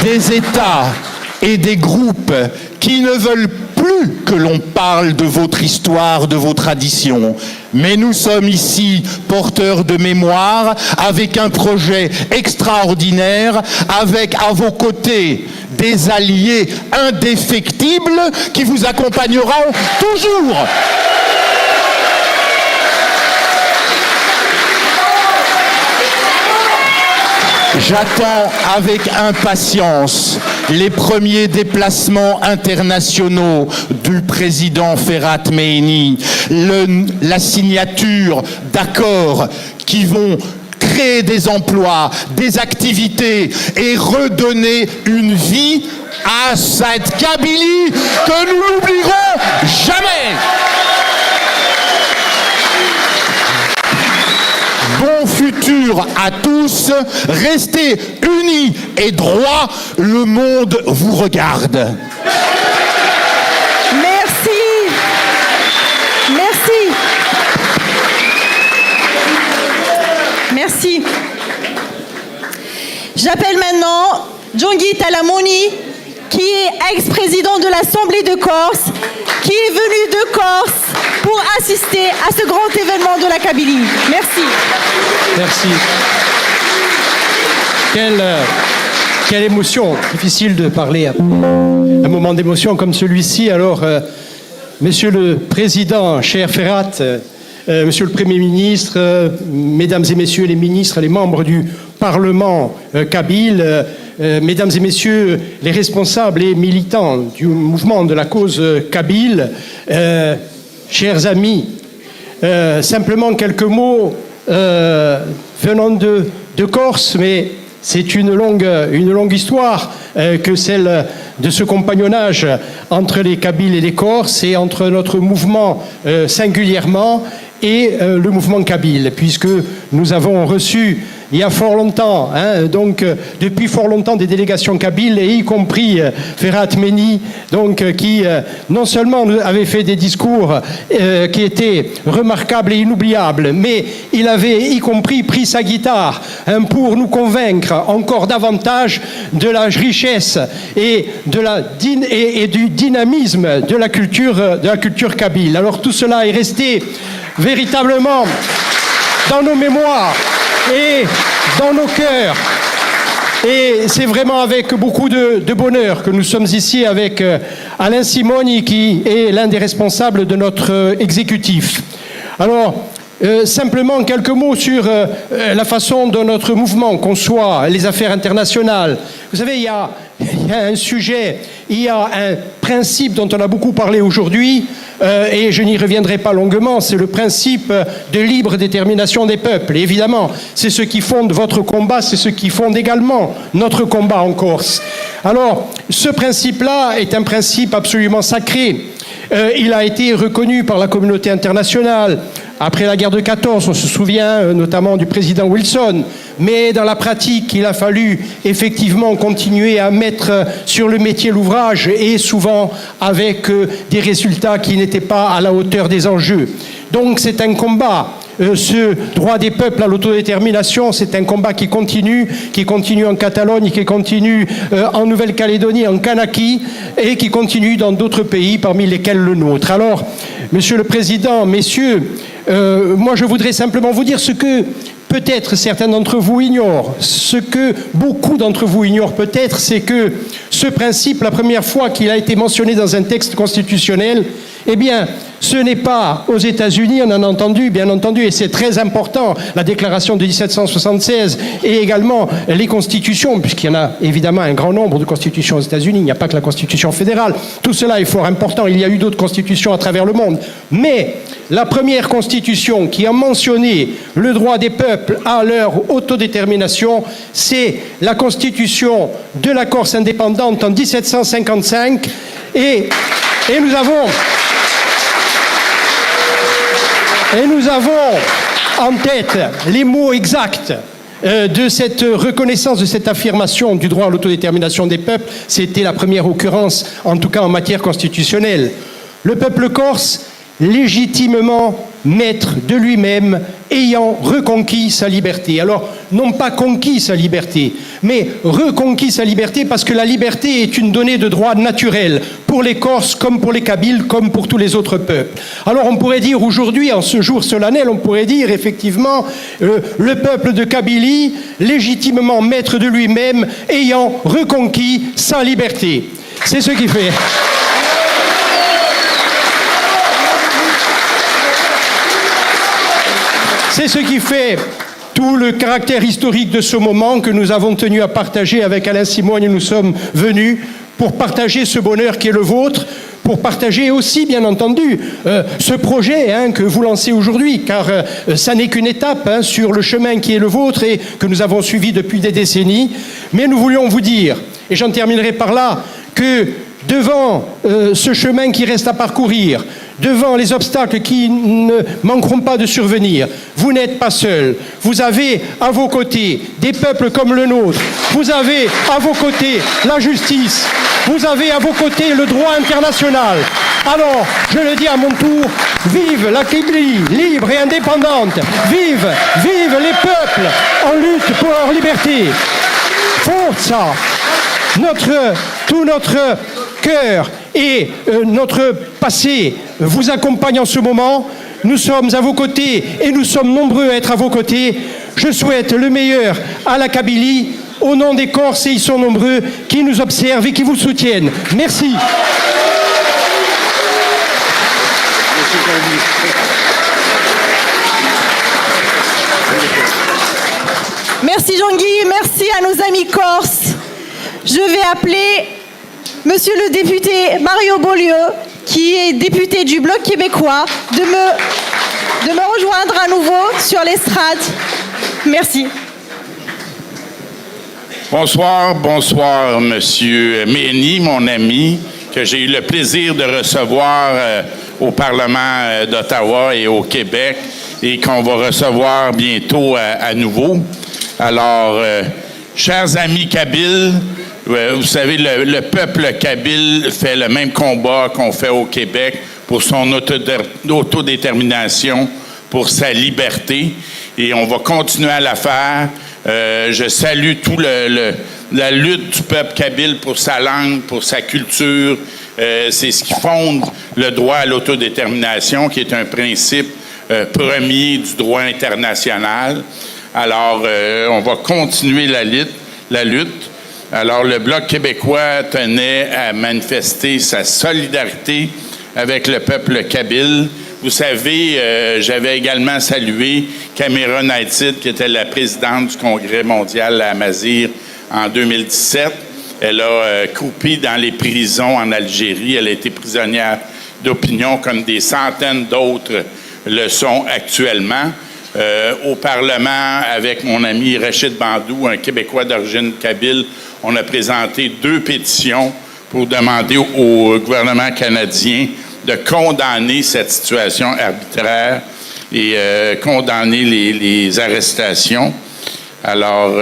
C: des États et des groupes qui ne veulent plus que l'on parle de votre histoire, de vos traditions. Mais nous sommes ici porteurs de mémoire, avec un projet extraordinaire, avec à vos côtés des alliés indéfectibles qui vous accompagneront toujours. J'attends avec impatience les premiers déplacements internationaux du président Ferhat Mehini, la signature d'accords qui vont créer des emplois, des activités et redonner une vie à cette Kabylie que nous n'oublierons jamais. Bon futur à tous, restez unis et droits, le monde vous regarde.
E: Merci. Merci. Merci. J'appelle maintenant Djongi Talamouni, qui est ex-président de l'Assemblée de Corse, qui est venu de Corse pour assister à ce grand événement de la Kabylie. Merci.
N: Merci. Quelle émotion. Difficile de parler à un moment d'émotion comme celui-ci. Alors, Monsieur le Président, cher Ferhat, Monsieur le Premier ministre, Mesdames et Messieurs les ministres, les membres du Parlement kabyle, Mesdames et Messieurs les responsables et militants du mouvement de la cause kabyle, chers amis, simplement quelques mots venant de Corse, mais c'est une longue histoire que celle de ce compagnonnage entre les Kabyles et les Corses et entre notre mouvement singulièrement et le mouvement kabyle, puisque nous avons reçu il y a fort longtemps, depuis fort longtemps, des délégations kabyles, et y compris Ferhat Mehni, qui non seulement avait fait des discours qui étaient remarquables et inoubliables, mais il avait y compris pris sa guitare pour nous convaincre encore davantage de la richesse et du dynamisme de la culture kabyle. Alors tout cela est resté véritablement dans nos mémoires et dans nos cœurs. Et c'est vraiment avec beaucoup de bonheur que nous sommes ici avec Alain Simoni, qui est l'un des responsables de notre exécutif. Alors, simplement quelques mots sur la façon dont notre mouvement conçoit les affaires internationales. Vous savez, il y a un sujet, il y a un principe dont on a beaucoup parlé aujourd'hui, et je n'y reviendrai pas longuement, c'est le principe de libre détermination des peuples. Et évidemment, c'est ce qui fonde votre combat, c'est ce qui fonde également notre combat en Corse. Alors, ce principe-là est un principe absolument sacré. Il a été reconnu par la communauté internationale. Après la guerre de 14, on se souvient notamment du président Wilson, mais dans la pratique, il a fallu effectivement continuer à mettre sur le métier l'ouvrage, et souvent avec des résultats qui n'étaient pas à la hauteur des enjeux. Donc c'est un combat. Ce droit des peuples à l'autodétermination, c'est un combat qui continue en Catalogne, qui continue en Nouvelle-Calédonie, en Kanaki, et qui continue dans d'autres pays, parmi lesquels le nôtre. Alors, Monsieur le Président, messieurs, moi je voudrais simplement vous dire ce que peut-être certains d'entre vous ignorent, ce que beaucoup d'entre vous ignorent peut-être, c'est que ce principe, la première fois qu'il a été mentionné dans un texte constitutionnel, eh bien, ce n'est pas aux États-Unis, on en a entendu, bien entendu, et c'est très important, la déclaration de 1776 et également les constitutions, puisqu'il y en a évidemment un grand nombre de constitutions aux États-Unis, il n'y a pas que la constitution fédérale, tout cela est fort important, il y a eu d'autres constitutions à travers le monde, mais la première constitution qui a mentionné le droit des peuples à leur autodétermination, c'est la constitution de la Corse indépendante en 1755, et nous avons en tête les mots exacts de cette reconnaissance, de cette affirmation du droit à l'autodétermination des peuples. C'était la première occurrence, en tout cas en matière constitutionnelle. Le peuple corse, légitimement maître de lui-même, ayant reconquis sa liberté. Alors, non pas conquis sa liberté, mais reconquis sa liberté, parce que la liberté est une donnée de droit naturel pour les Corses, comme pour les Kabyles, comme pour tous les autres peuples. Alors, on pourrait dire aujourd'hui, en ce jour solennel, on pourrait dire effectivement le peuple de Kabylie, légitimement maître de lui-même, ayant reconquis sa liberté. C'est ce qui fait. C'est ce qui fait tout le caractère historique de ce moment que nous avons tenu à partager avec Alain Simoni. Nous sommes venus pour partager ce bonheur qui est le vôtre, pour partager aussi, bien entendu, ce projet que vous lancez aujourd'hui, car ça n'est qu'une étape sur le chemin qui est le vôtre et que nous avons suivi depuis des décennies. Mais nous voulions vous dire, et j'en terminerai par là, que devant ce chemin qui reste à parcourir, devant les obstacles qui ne manqueront pas de survenir, vous n'êtes pas seul. Vous avez à vos côtés des peuples comme le nôtre. Vous avez à vos côtés la justice. Vous avez à vos côtés le droit international. Alors, je le dis à mon tour, vive la Kabylie libre et indépendante. Vive les peuples en lutte pour leur liberté. Forza! Tout notre cœur et notre passé vous accompagnent en ce moment. Nous sommes à vos côtés et nous sommes nombreux à être à vos côtés. Je souhaite le meilleur à la Kabylie, au nom des Corses, et ils sont nombreux, qui nous observent et qui vous soutiennent. Merci.
E: Merci Jean-Guy, merci à nos amis corses. Je vais appeler Monsieur le député Mario Beaulieu, qui est député du Bloc québécois, de me rejoindre à nouveau sur l'estrade. Merci.
O: Bonsoir, Monsieur Mehni, mon ami, que j'ai eu le plaisir de recevoir au Parlement d'Ottawa et au Québec, et qu'on va recevoir bientôt à nouveau. Alors, chers amis kabyles, vous savez, le peuple kabyle fait le même combat qu'on fait au Québec pour son autodétermination, pour sa liberté, et on va continuer à la faire. Je salue tout la lutte du peuple kabyle pour sa langue, pour sa culture. C'est ce qui fonde le droit à l'autodétermination, qui est un principe premier du droit international. Alors, on va continuer la lutte. Alors, le Bloc québécois tenait à manifester sa solidarité avec le peuple kabyle. Vous savez, j'avais également salué Camera Naïtid, qui était la présidente du Congrès mondial à Amazigh en 2017. Elle a croupi dans les prisons en Algérie. Elle a été prisonnière d'opinion comme des centaines d'autres le sont actuellement. Au Parlement, avec mon ami Rachid Bandou, un Québécois d'origine kabyle, on a présenté 2 pétitions pour demander au gouvernement canadien de condamner cette situation arbitraire et condamner les arrestations. Alors,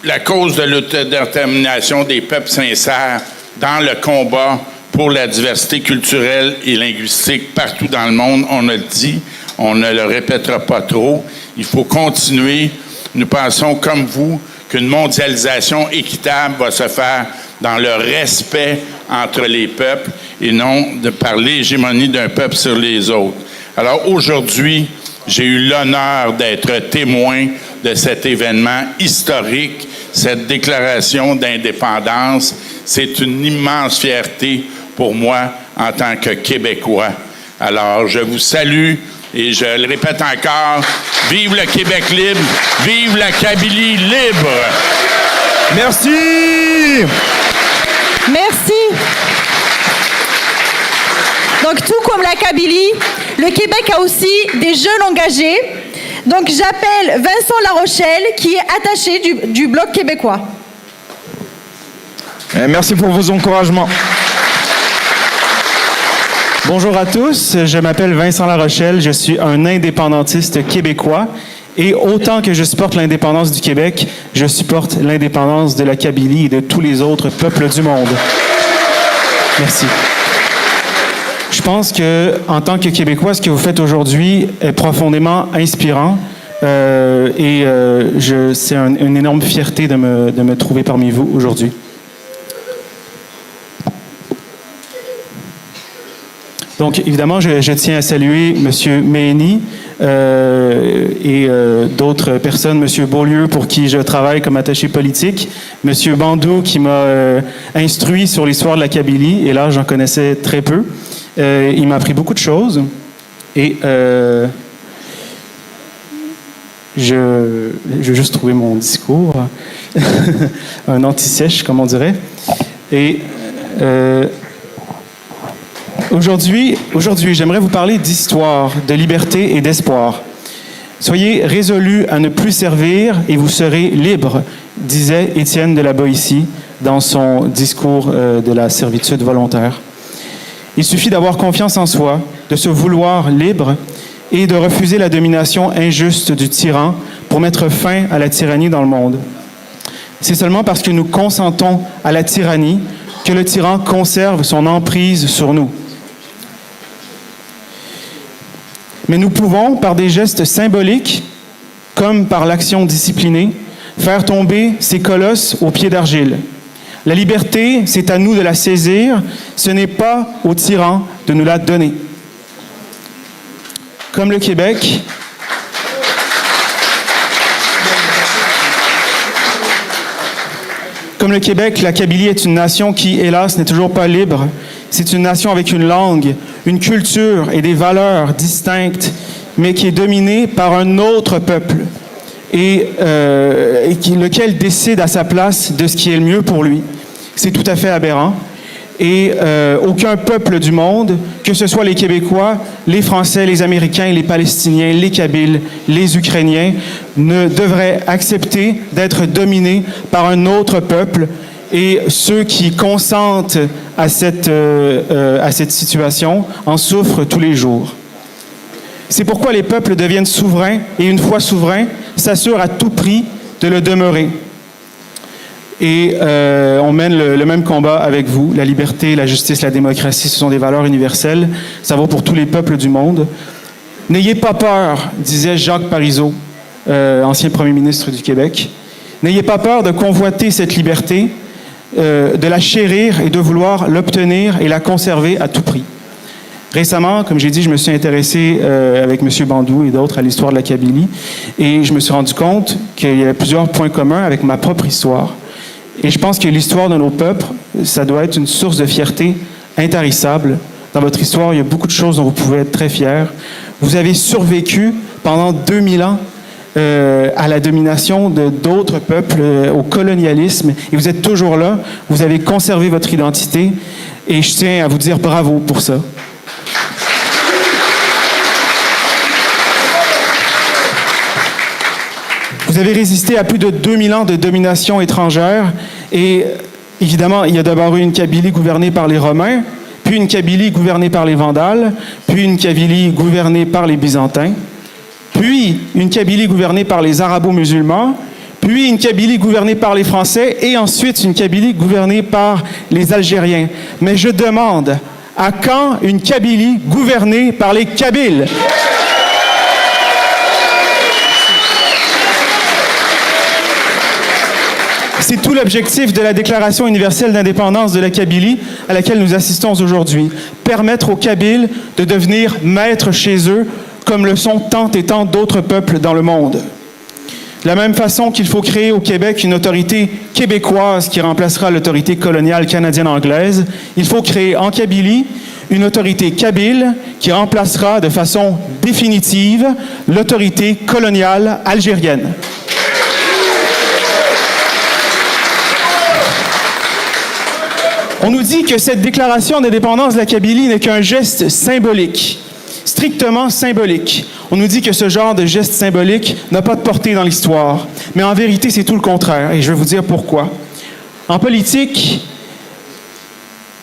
O: la cause de l'autodétermination des peuples sincères dans le combat pour la diversité culturelle et linguistique partout dans le monde, on a le dit, on ne le répétera pas trop. Il faut continuer. Nous pensons, comme vous, qu'une mondialisation équitable va se faire dans le respect entre les peuples et non par l'hégémonie d'un peuple sur les autres. Alors aujourd'hui, j'ai eu l'honneur d'être témoin de cet événement historique, cette déclaration d'indépendance. C'est une immense fierté pour moi en tant que Québécois. Alors, je vous salue et je le répète encore, vive le Québec libre, vive la Kabylie libre.
C: Merci.
E: Merci. Donc, tout comme la Kabylie, le Québec a aussi des jeunes engagés. Donc, j'appelle Vincent Larochelle, qui est attaché du Bloc québécois.
C: Merci pour vos encouragements. Bonjour à tous, je m'appelle Vincent Larochelle, je suis un indépendantiste québécois et autant que je supporte l'indépendance du Québec, je supporte l'indépendance de la Kabylie et de tous les autres peuples du monde. Merci. Je pense que, en tant que Québécois, ce que vous faites aujourd'hui est profondément inspirant et c'est une énorme fierté de me trouver parmi vous aujourd'hui. Donc, évidemment, je tiens à saluer M. Méni et d'autres personnes, M. Beaulieu, pour qui je travaille comme attaché politique, M. Bandou, qui m'a instruit sur l'histoire de la Kabylie, et là, j'en connaissais très peu. Il m'a appris beaucoup de choses, et je vais juste trouver mon discours, un anti-sèche, comme on dirait. Et Aujourd'hui, j'aimerais vous parler d'histoire, de liberté et d'espoir. Soyez résolus à ne plus servir et vous serez libres, disait Étienne de la Boétie dans son discours de la servitude volontaire. Il suffit d'avoir confiance en soi, de se vouloir libre et de refuser la domination injuste du tyran pour mettre fin à la tyrannie dans le monde. C'est seulement parce que nous consentons à la tyrannie que le tyran conserve son emprise sur nous. Mais nous pouvons, par des gestes symboliques, comme par l'action disciplinée, faire tomber ces colosses aux pieds d'argile. La liberté, c'est à nous de la saisir, ce n'est pas au tyran de nous la donner. Comme le Québec, la Kabylie est une nation qui, hélas, n'est toujours pas libre. C'est une nation avec une langue, une culture et des valeurs distinctes, mais qui est dominée par un autre peuple lequel décide à sa place de ce qui est le mieux pour lui. C'est tout à fait aberrant. Et aucun peuple du monde, que ce soit les Québécois, les Français, les Américains, les Palestiniens, les Kabyles, les Ukrainiens, ne devrait accepter d'être dominé par un autre peuple. Et ceux qui consentent à cette situation en souffrent tous les jours. C'est pourquoi les peuples deviennent souverains, et une fois souverains, s'assure à tout prix de le demeurer. Et on mène le même combat avec vous. La liberté, la justice, la démocratie, ce sont des valeurs universelles. Ça vaut pour tous les peuples du monde. N'ayez pas peur, disait Jacques Parizeau, ancien premier ministre du Québec. N'ayez pas peur de convoiter cette liberté, de la chérir et de vouloir l'obtenir et la conserver à tout prix. Récemment, comme j'ai dit, je me suis intéressé avec M. Bandou et d'autres à l'histoire de la Kabylie et je me suis rendu compte qu'il y avait plusieurs points communs avec ma propre histoire. Et je pense que l'histoire de nos peuples, ça doit être une source de fierté intarissable. Dans votre histoire, il y a beaucoup de choses dont vous pouvez être très fiers. Vous avez survécu pendant 2000 ans à la domination d'autres peuples, au colonialisme, et vous êtes toujours là. Vous avez conservé votre identité et je tiens à vous dire bravo pour ça. Vous avez résisté à plus de 2000 ans de domination étrangère et évidemment, il y a d'abord eu une Kabylie gouvernée par les Romains, puis une Kabylie gouvernée par les Vandales, puis une Kabylie gouvernée par les Byzantins, puis une Kabylie gouvernée par les Arabo-musulmans, puis une Kabylie gouvernée par les Français et ensuite une Kabylie gouvernée par les Algériens. Mais je demande, à quand une Kabylie gouvernée par les Kabyles? C'est tout l'objectif de la Déclaration universelle d'indépendance de la Kabylie à laquelle nous assistons aujourd'hui. Permettre aux Kabyles de devenir maîtres chez eux comme le sont tant et tant d'autres peuples dans le monde. De la même façon qu'il faut créer au Québec une autorité québécoise qui remplacera l'autorité coloniale canadienne-anglaise, il faut créer en Kabylie une autorité kabyle qui remplacera de façon définitive l'autorité coloniale algérienne. On nous dit que cette déclaration d'indépendance de la Kabylie n'est qu'un geste symbolique, strictement symbolique. On nous dit que ce genre de geste symbolique n'a pas de portée dans l'histoire. Mais en vérité, c'est tout le contraire, et je vais vous dire pourquoi. En politique,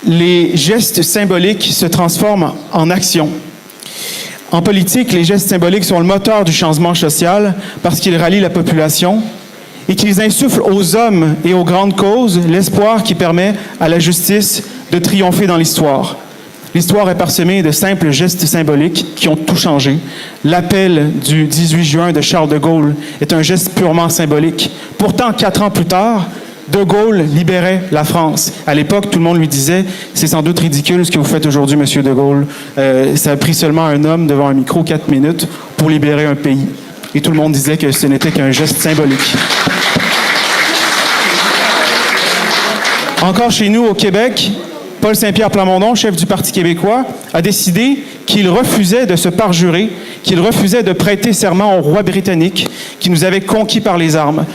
C: les gestes symboliques se transforment en actions. En politique, les gestes symboliques sont le moteur du changement social parce qu'ils rallient la population et qu'ils insufflent aux hommes et aux grandes causes l'espoir qui permet à la justice de triompher dans l'histoire. L'histoire est parsemée de simples gestes symboliques qui ont tout changé. L'appel du 18 juin de Charles de Gaulle est un geste purement symbolique. Pourtant, 4 ans plus tard, de Gaulle libérait la France. À l'époque, tout le monde lui disait « C'est sans doute ridicule ce que vous faites aujourd'hui, Monsieur de Gaulle. Ça a pris seulement un homme devant un micro 4 minutes pour libérer un pays. » Et tout le monde disait que ce n'était qu'un geste symbolique. Encore chez nous, au Québec, Paul Saint-Pierre Plamondon, chef du Parti québécois, a décidé qu'il refusait de se parjurer, qu'il refusait de prêter serment au roi britannique qui nous avait conquis par les armes.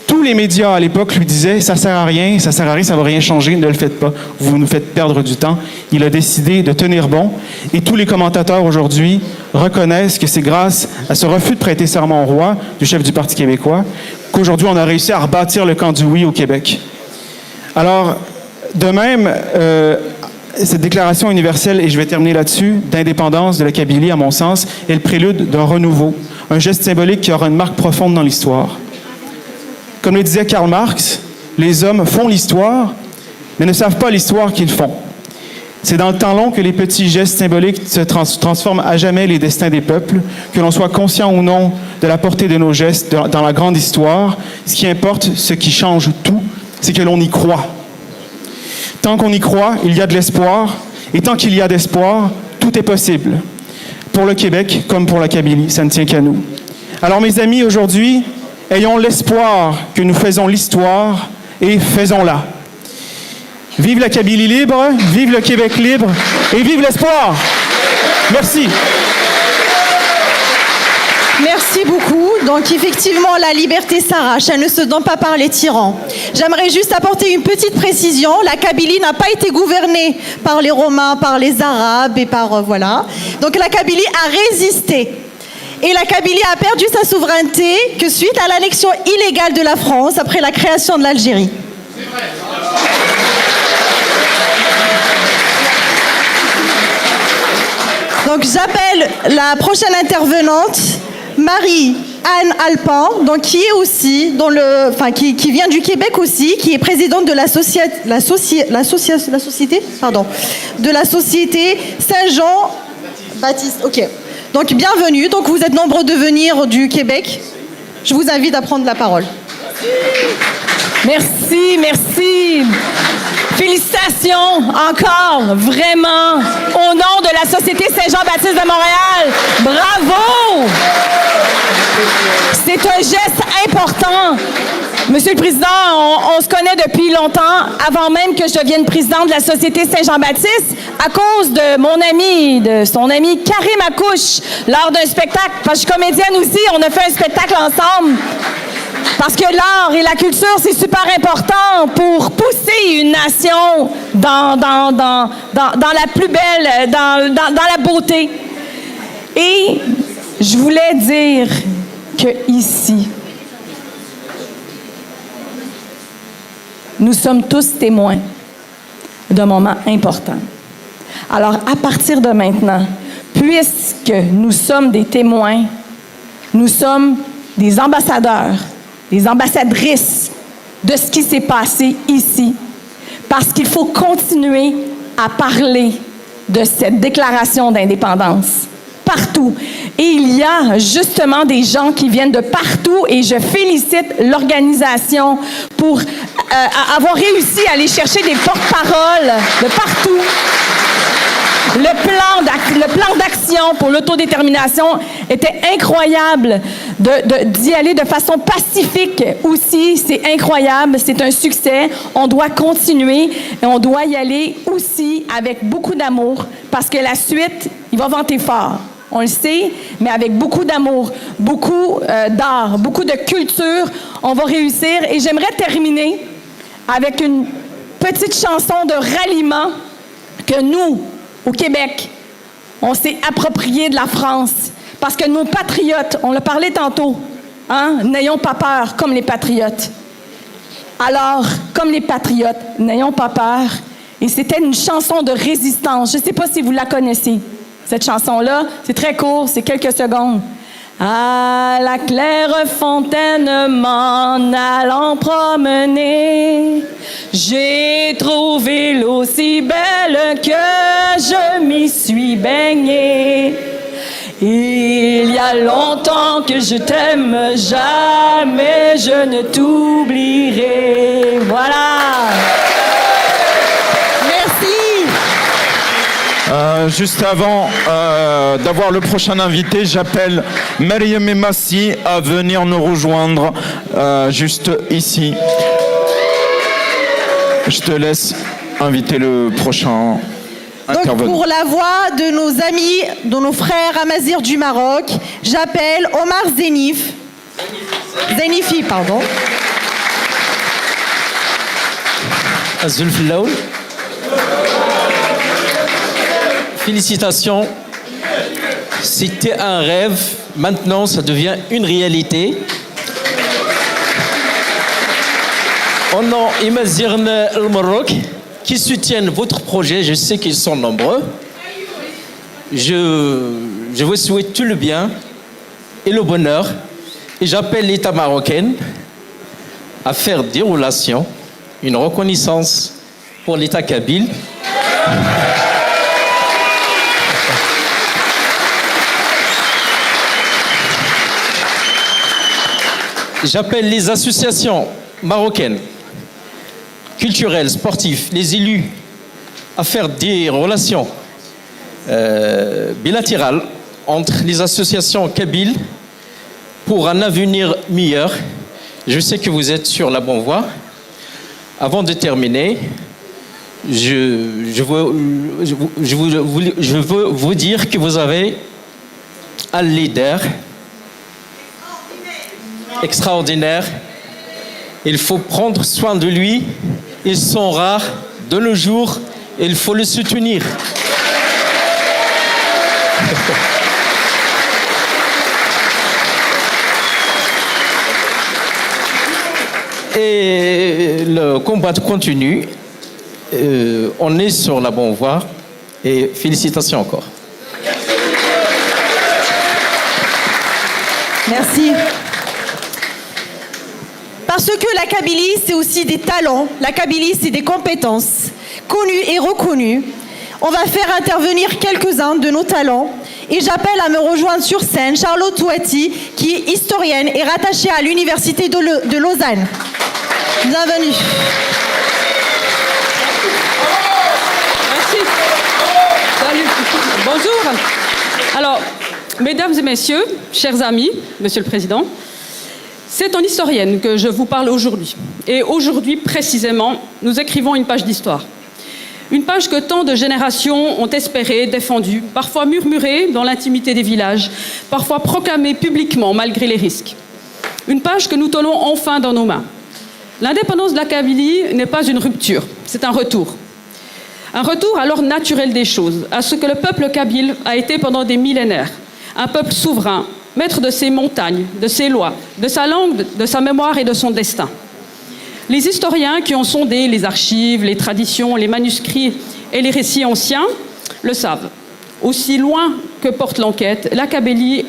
C: Tous les médias à l'époque lui disaient « ça sert à rien, ça va rien changer, ne le faites pas, vous nous faites perdre du temps ». Il a décidé de tenir bon et tous les commentateurs aujourd'hui reconnaissent que c'est grâce à ce refus de prêter serment au roi du chef du Parti québécois qu'aujourd'hui on a réussi à rebâtir le camp du oui au Québec. Alors, de même, cette déclaration universelle, et je vais terminer là-dessus, d'indépendance de la Kabylie, à mon sens, est le prélude d'un renouveau, un geste symbolique qui aura une marque profonde dans l'histoire. Comme le disait Karl Marx, les hommes font l'histoire, mais ne savent pas l'histoire qu'ils font. C'est dans le temps long que les petits gestes symboliques se transforment à jamais les destins des peuples, que l'on soit conscient ou non de la portée de nos gestes dans la grande histoire. Ce qui importe, ce qui change tout, c'est que l'on y croit. Tant qu'on y croit, il y a de l'espoir, et tant qu'il y a d'espoir, tout est possible. Pour le Québec comme pour la Kabylie, ça ne tient qu'à nous. Alors mes amis, aujourd'hui, ayons l'espoir que nous faisons l'histoire et faisons-la. Vive la Kabylie libre, vive le Québec libre et vive l'espoir. Merci.
E: Merci beaucoup. Donc effectivement, la liberté s'arrache, elle ne se donne pas par les tyrans. J'aimerais juste apporter une petite précision. La Kabylie n'a pas été gouvernée par les Romains, par les Arabes et par... voilà. Donc la Kabylie a résisté. Et la Kabylie a perdu sa souveraineté que suite à l'annexion illégale de la France après la création de l'Algérie. Donc j'appelle la prochaine intervenante, Marie Anne Alpin, donc qui est aussi qui vient du Québec aussi, qui est présidente de la société Saint-Jean-Baptiste. Ok. Donc bienvenue. Donc vous êtes nombreux de venir du Québec. Je vous invite à prendre la parole.
D: Merci, merci. Félicitations encore, vraiment, au nom de la Société Saint-Jean-Baptiste de Montréal. Bravo! C'est un geste important. Monsieur le Président, on se connaît depuis longtemps, avant même que je devienne présidente de la Société Saint-Jean-Baptiste, à cause de son ami Karim Akouche, lors d'un spectacle. Parce que je suis comédienne aussi, on a fait un spectacle ensemble. Parce que l'art et la culture, c'est super important pour pousser une nation dans la plus belle, dans la beauté. Et je voulais dire que ici, nous sommes tous témoins d'un moment important. Alors, à partir de maintenant, puisque nous sommes des témoins, nous sommes des ambassadeurs, des ambassadrices de ce qui s'est passé ici, parce qu'il faut continuer à parler de cette déclaration d'indépendance partout. Et il y a justement des gens qui viennent de partout et je félicite l'organisation pour avoir réussi à aller chercher des porte-paroles de partout. Le plan d'action pour l'autodétermination était incroyable. D'y aller de façon pacifique aussi, c'est incroyable, c'est un succès. On doit continuer et on doit y aller aussi avec beaucoup d'amour parce que la suite, il va vanter fort. On le sait, mais avec beaucoup d'amour, beaucoup d'art, beaucoup de culture, on va réussir. Et j'aimerais terminer avec une petite chanson de ralliement que nous, au Québec, on s'est approprié de la France parce que nos patriotes, on l'a parlé tantôt, hein, n'ayons pas peur comme les patriotes. Alors, comme les patriotes, n'ayons pas peur. Et c'était une chanson de résistance. Je ne sais pas si vous la connaissez, cette chanson-là. C'est très court, c'est quelques secondes. À la claire fontaine m'en allant promener, j'ai trouvé l'eau si belle que je m'y suis baignée. Il y a longtemps que je t'aime, jamais je ne t'oublierai. Voilà.
C: Juste avant d'avoir le prochain invité, j'appelle Mariam Massi à venir nous rejoindre juste ici. Je te laisse inviter le prochain intervenant.
E: Donc pour la voix de nos amis, de nos frères Amazirs du Maroc, j'appelle Omar Zenifi, pardon.
P: Azul Filaoul. Félicitations. C'était un rêve. Maintenant, ça devient une réalité. Au nom d'Amazirn al Maroc, qui soutiennent votre projet, je sais qu'ils sont nombreux. Je vous souhaite tout le bien et le bonheur. Et j'appelle l'État marocain à faire des relations, une reconnaissance pour l'État kabyle. J'appelle les associations marocaines, culturelles, sportives, les élus, à faire des relations bilatérales entre les associations kabyles pour un avenir meilleur. Je sais que vous êtes sur la bonne voie. Avant de terminer, je veux vous dire que vous avez un leader extraordinaire. Il faut prendre soin de lui. Ils sont rares de nos jours. Il faut le soutenir. Et le combat continue. On est sur la bonne voie. Et félicitations encore.
E: Merci. Parce que la Kabylie, c'est aussi des talents. La Kabylie, c'est des compétences connues et reconnues. On va faire intervenir quelques-uns de nos talents. Et j'appelle à me rejoindre sur scène Charlotte Touati, qui est historienne et rattachée à l'Université de Lausanne. Bienvenue.
Q: Merci. Salut. Bonjour. Alors, mesdames et messieurs, chers amis, monsieur le Président, c'est en historienne que je vous parle aujourd'hui. Et aujourd'hui, précisément, nous écrivons une page d'histoire. Une page que tant de générations ont espérée, défendue, parfois murmurée dans l'intimité des villages, parfois proclamée publiquement malgré les risques. Une page que nous tenons enfin dans nos mains. L'indépendance de la Kabylie n'est pas une rupture, c'est un retour. Un retour à l'ordre naturel des choses, à ce que le peuple kabyle a été pendant des millénaires. Un peuple souverain, maître de ses montagnes, de ses lois, de sa langue, de sa mémoire et de son destin. Les historiens qui ont sondé les archives, les traditions, les manuscrits et les récits anciens le savent. Aussi loin que porte l'enquête, la Kabylie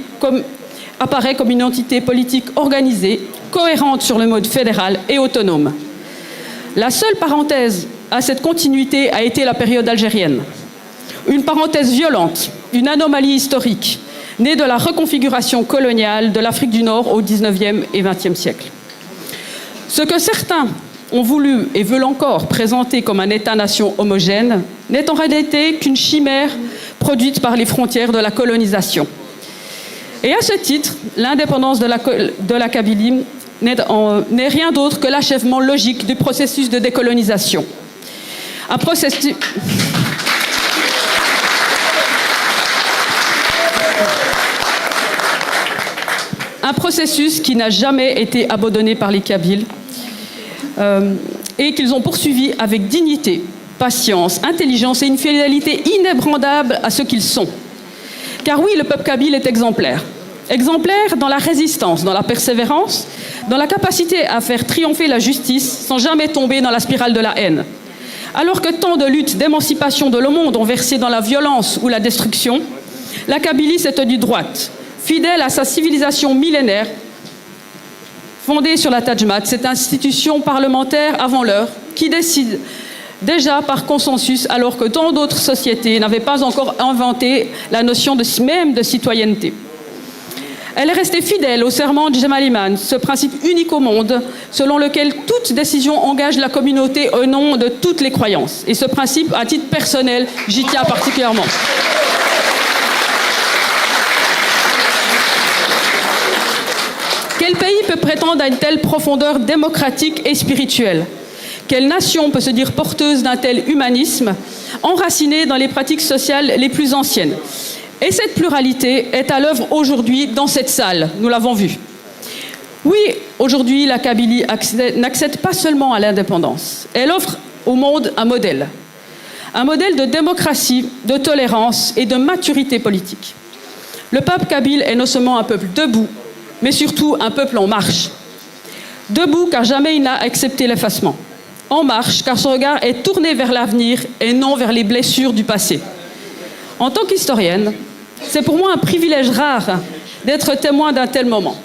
Q: apparaît comme une entité politique organisée, cohérente sur le mode fédéral et autonome. La seule parenthèse à cette continuité a été la période algérienne. Une parenthèse violente, une anomalie historique, née de la reconfiguration coloniale de l'Afrique du Nord au XIXe et XXe siècle. Ce que certains ont voulu et veulent encore présenter comme un État-nation homogène n'est en réalité qu'une chimère produite par les frontières de la colonisation. Et à ce titre, l'indépendance de la Kabylie n'est rien d'autre que l'achèvement logique du processus de décolonisation. Un processus qui n'a jamais été abandonné par les Kabyles et qu'ils ont poursuivi avec dignité, patience, intelligence et une fidélité inébranlable à ce qu'ils sont. Car oui, le peuple kabyle est exemplaire. Exemplaire dans la résistance, dans la persévérance, dans la capacité à faire triompher la justice sans jamais tomber dans la spirale de la haine. Alors que tant de luttes d'émancipation de le monde ont versé dans la violence ou la destruction, la Kabylie s'est tenue droite, fidèle à sa civilisation millénaire, fondée sur la Tajmat, cette institution parlementaire avant l'heure, qui décide déjà par consensus, alors que tant d'autres sociétés n'avaient pas encore inventé la notion même de citoyenneté. Elle est restée fidèle au serment de Gemaliman, ce principe unique au monde, selon lequel toute décision engage la communauté au nom de toutes les croyances. Et ce principe, à titre personnel, j'y tiens particulièrement. Quel pays peut prétendre à une telle profondeur démocratique et spirituelle? Quelle nation peut se dire porteuse d'un tel humanisme, enraciné dans les pratiques sociales les plus anciennes? Et cette pluralité est à l'œuvre aujourd'hui dans cette salle, nous l'avons vu. Oui, aujourd'hui, la Kabylie n'accède pas seulement à l'indépendance, elle offre au monde un modèle de démocratie, de tolérance et de maturité politique. Le peuple kabyle est non seulement un peuple debout, mais surtout un peuple en marche. Debout car jamais il n'a accepté l'effacement. En marche car son regard est tourné vers l'avenir et non vers les blessures du passé. En tant qu'historienne, c'est pour moi un privilège rare d'être témoin d'un tel moment.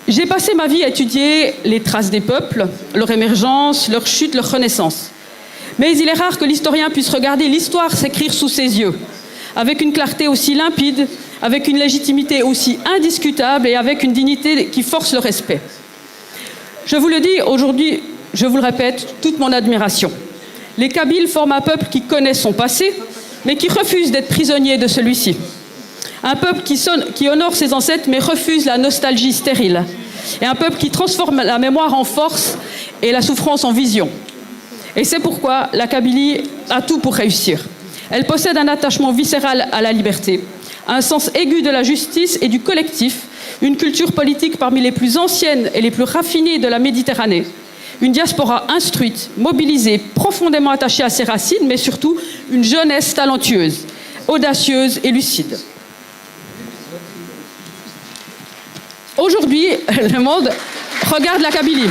Q: J'ai passé ma vie à étudier les traces des peuples, leur émergence, leur chute, leur renaissance. Mais il est rare que l'historien puisse regarder l'histoire s'écrire sous ses yeux, avec une clarté aussi limpide, avec une légitimité aussi indiscutable et avec une dignité qui force le respect. Je vous le dis aujourd'hui, je vous le répète, toute mon admiration. Les Kabyles forment un peuple qui connaît son passé, mais qui refuse d'être prisonnier de celui-ci. Un peuple qui honore ses ancêtres, mais refuse la nostalgie stérile. Et un peuple qui transforme la mémoire en force et la souffrance en vision. Et c'est pourquoi la Kabylie a tout pour réussir. Elle possède un attachement viscéral à la liberté, un sens aigu de la justice et du collectif, une culture politique parmi les plus anciennes et les plus raffinées de la Méditerranée, une diaspora instruite, mobilisée, profondément attachée à ses racines, mais surtout une jeunesse talentueuse, audacieuse et lucide. Aujourd'hui, le monde regarde la Kabylie.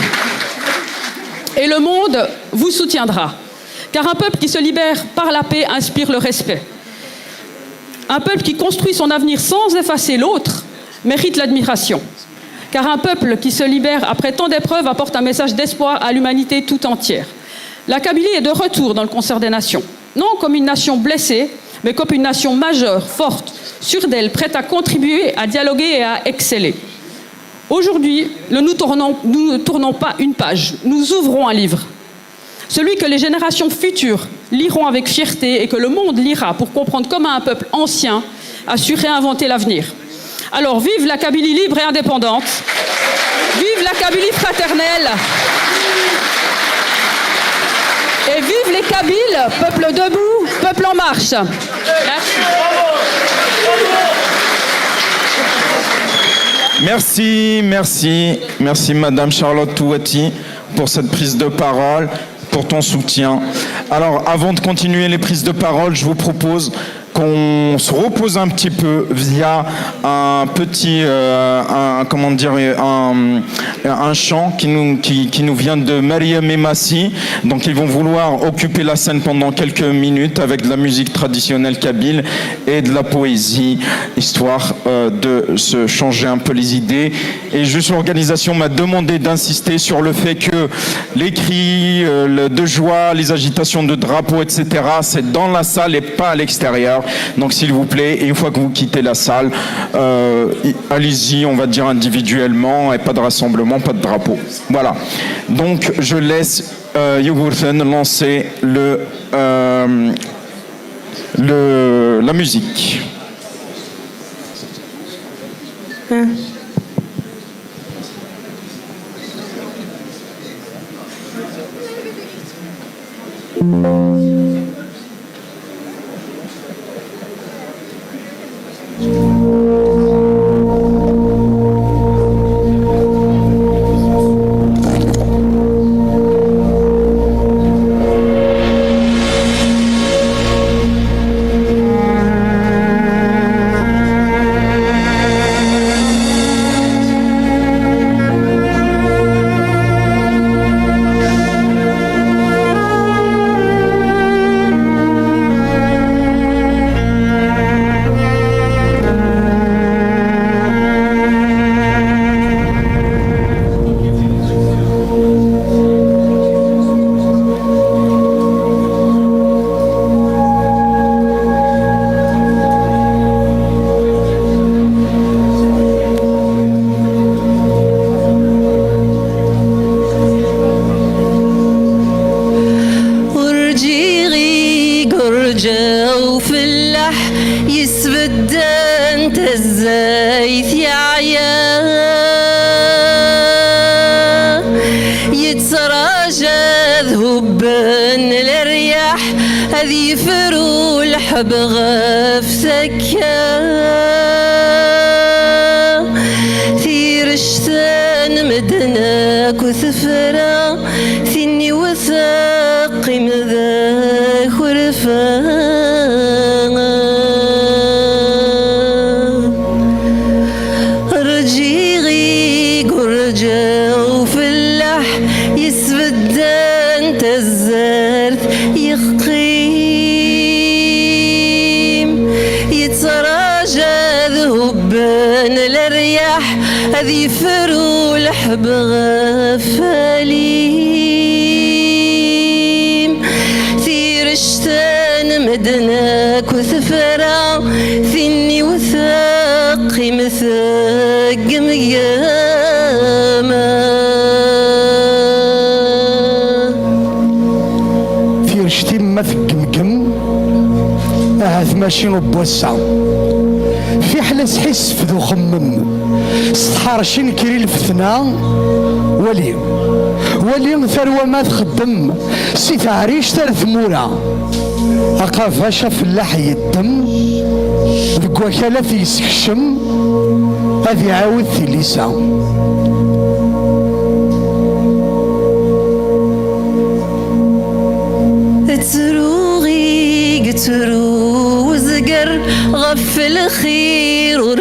Q: Et le monde vous soutiendra. Car un peuple qui se libère par la paix inspire le respect. Un peuple qui construit son avenir sans effacer l'autre mérite l'admiration. Car un peuple qui se libère après tant d'épreuves apporte un message d'espoir à l'humanité tout entière. La Kabylie est de retour dans le concert des nations. Non comme une nation blessée, mais comme une nation majeure, forte, sûre d'elle, prête à contribuer, à dialoguer et à exceller. Aujourd'hui, nous ne tournons pas une page, nous ouvrons un livre. Celui que les générations futures liront avec fierté et que le monde lira pour comprendre comment un peuple ancien a su réinventer l'avenir. Alors, vive la Kabylie libre et indépendante. Vive la Kabylie fraternelle. Et vive les Kabyles, peuple debout, peuple en marche.
C: Merci Madame Charlotte Touati pour cette prise de parole, pour ton soutien. Alors, avant de continuer les prises de parole, je vous propose qu'on se repose un petit peu via un petit, un chant qui nous vient de Mariam et Massi. Donc ils vont vouloir occuper la scène pendant quelques minutes avec de la musique traditionnelle kabyle et de la poésie, histoire de se changer un peu les idées. Et juste l'organisation m'a demandé d'insister sur le fait que les cris de joie, les agitations de drapeaux, etc., c'est dans la salle et pas à l'extérieur. Donc s'il vous plaît, et une fois que vous quittez la salle, allez-y, on va dire individuellement, et pas de rassemblement, pas de drapeau. Voilà. Donc je laisse Yogurthen lancer la musique.
R: ماشي نبوسا في حلاس حس فذو خمم ستحرشين كري الفتنة ولي ثروة ما تخدم سي تعريش ترث مورا أقافاشا في اللحي الدم ذك وكالة في يسكشم هذي عاود ثليسا
S: تروغي غف الخير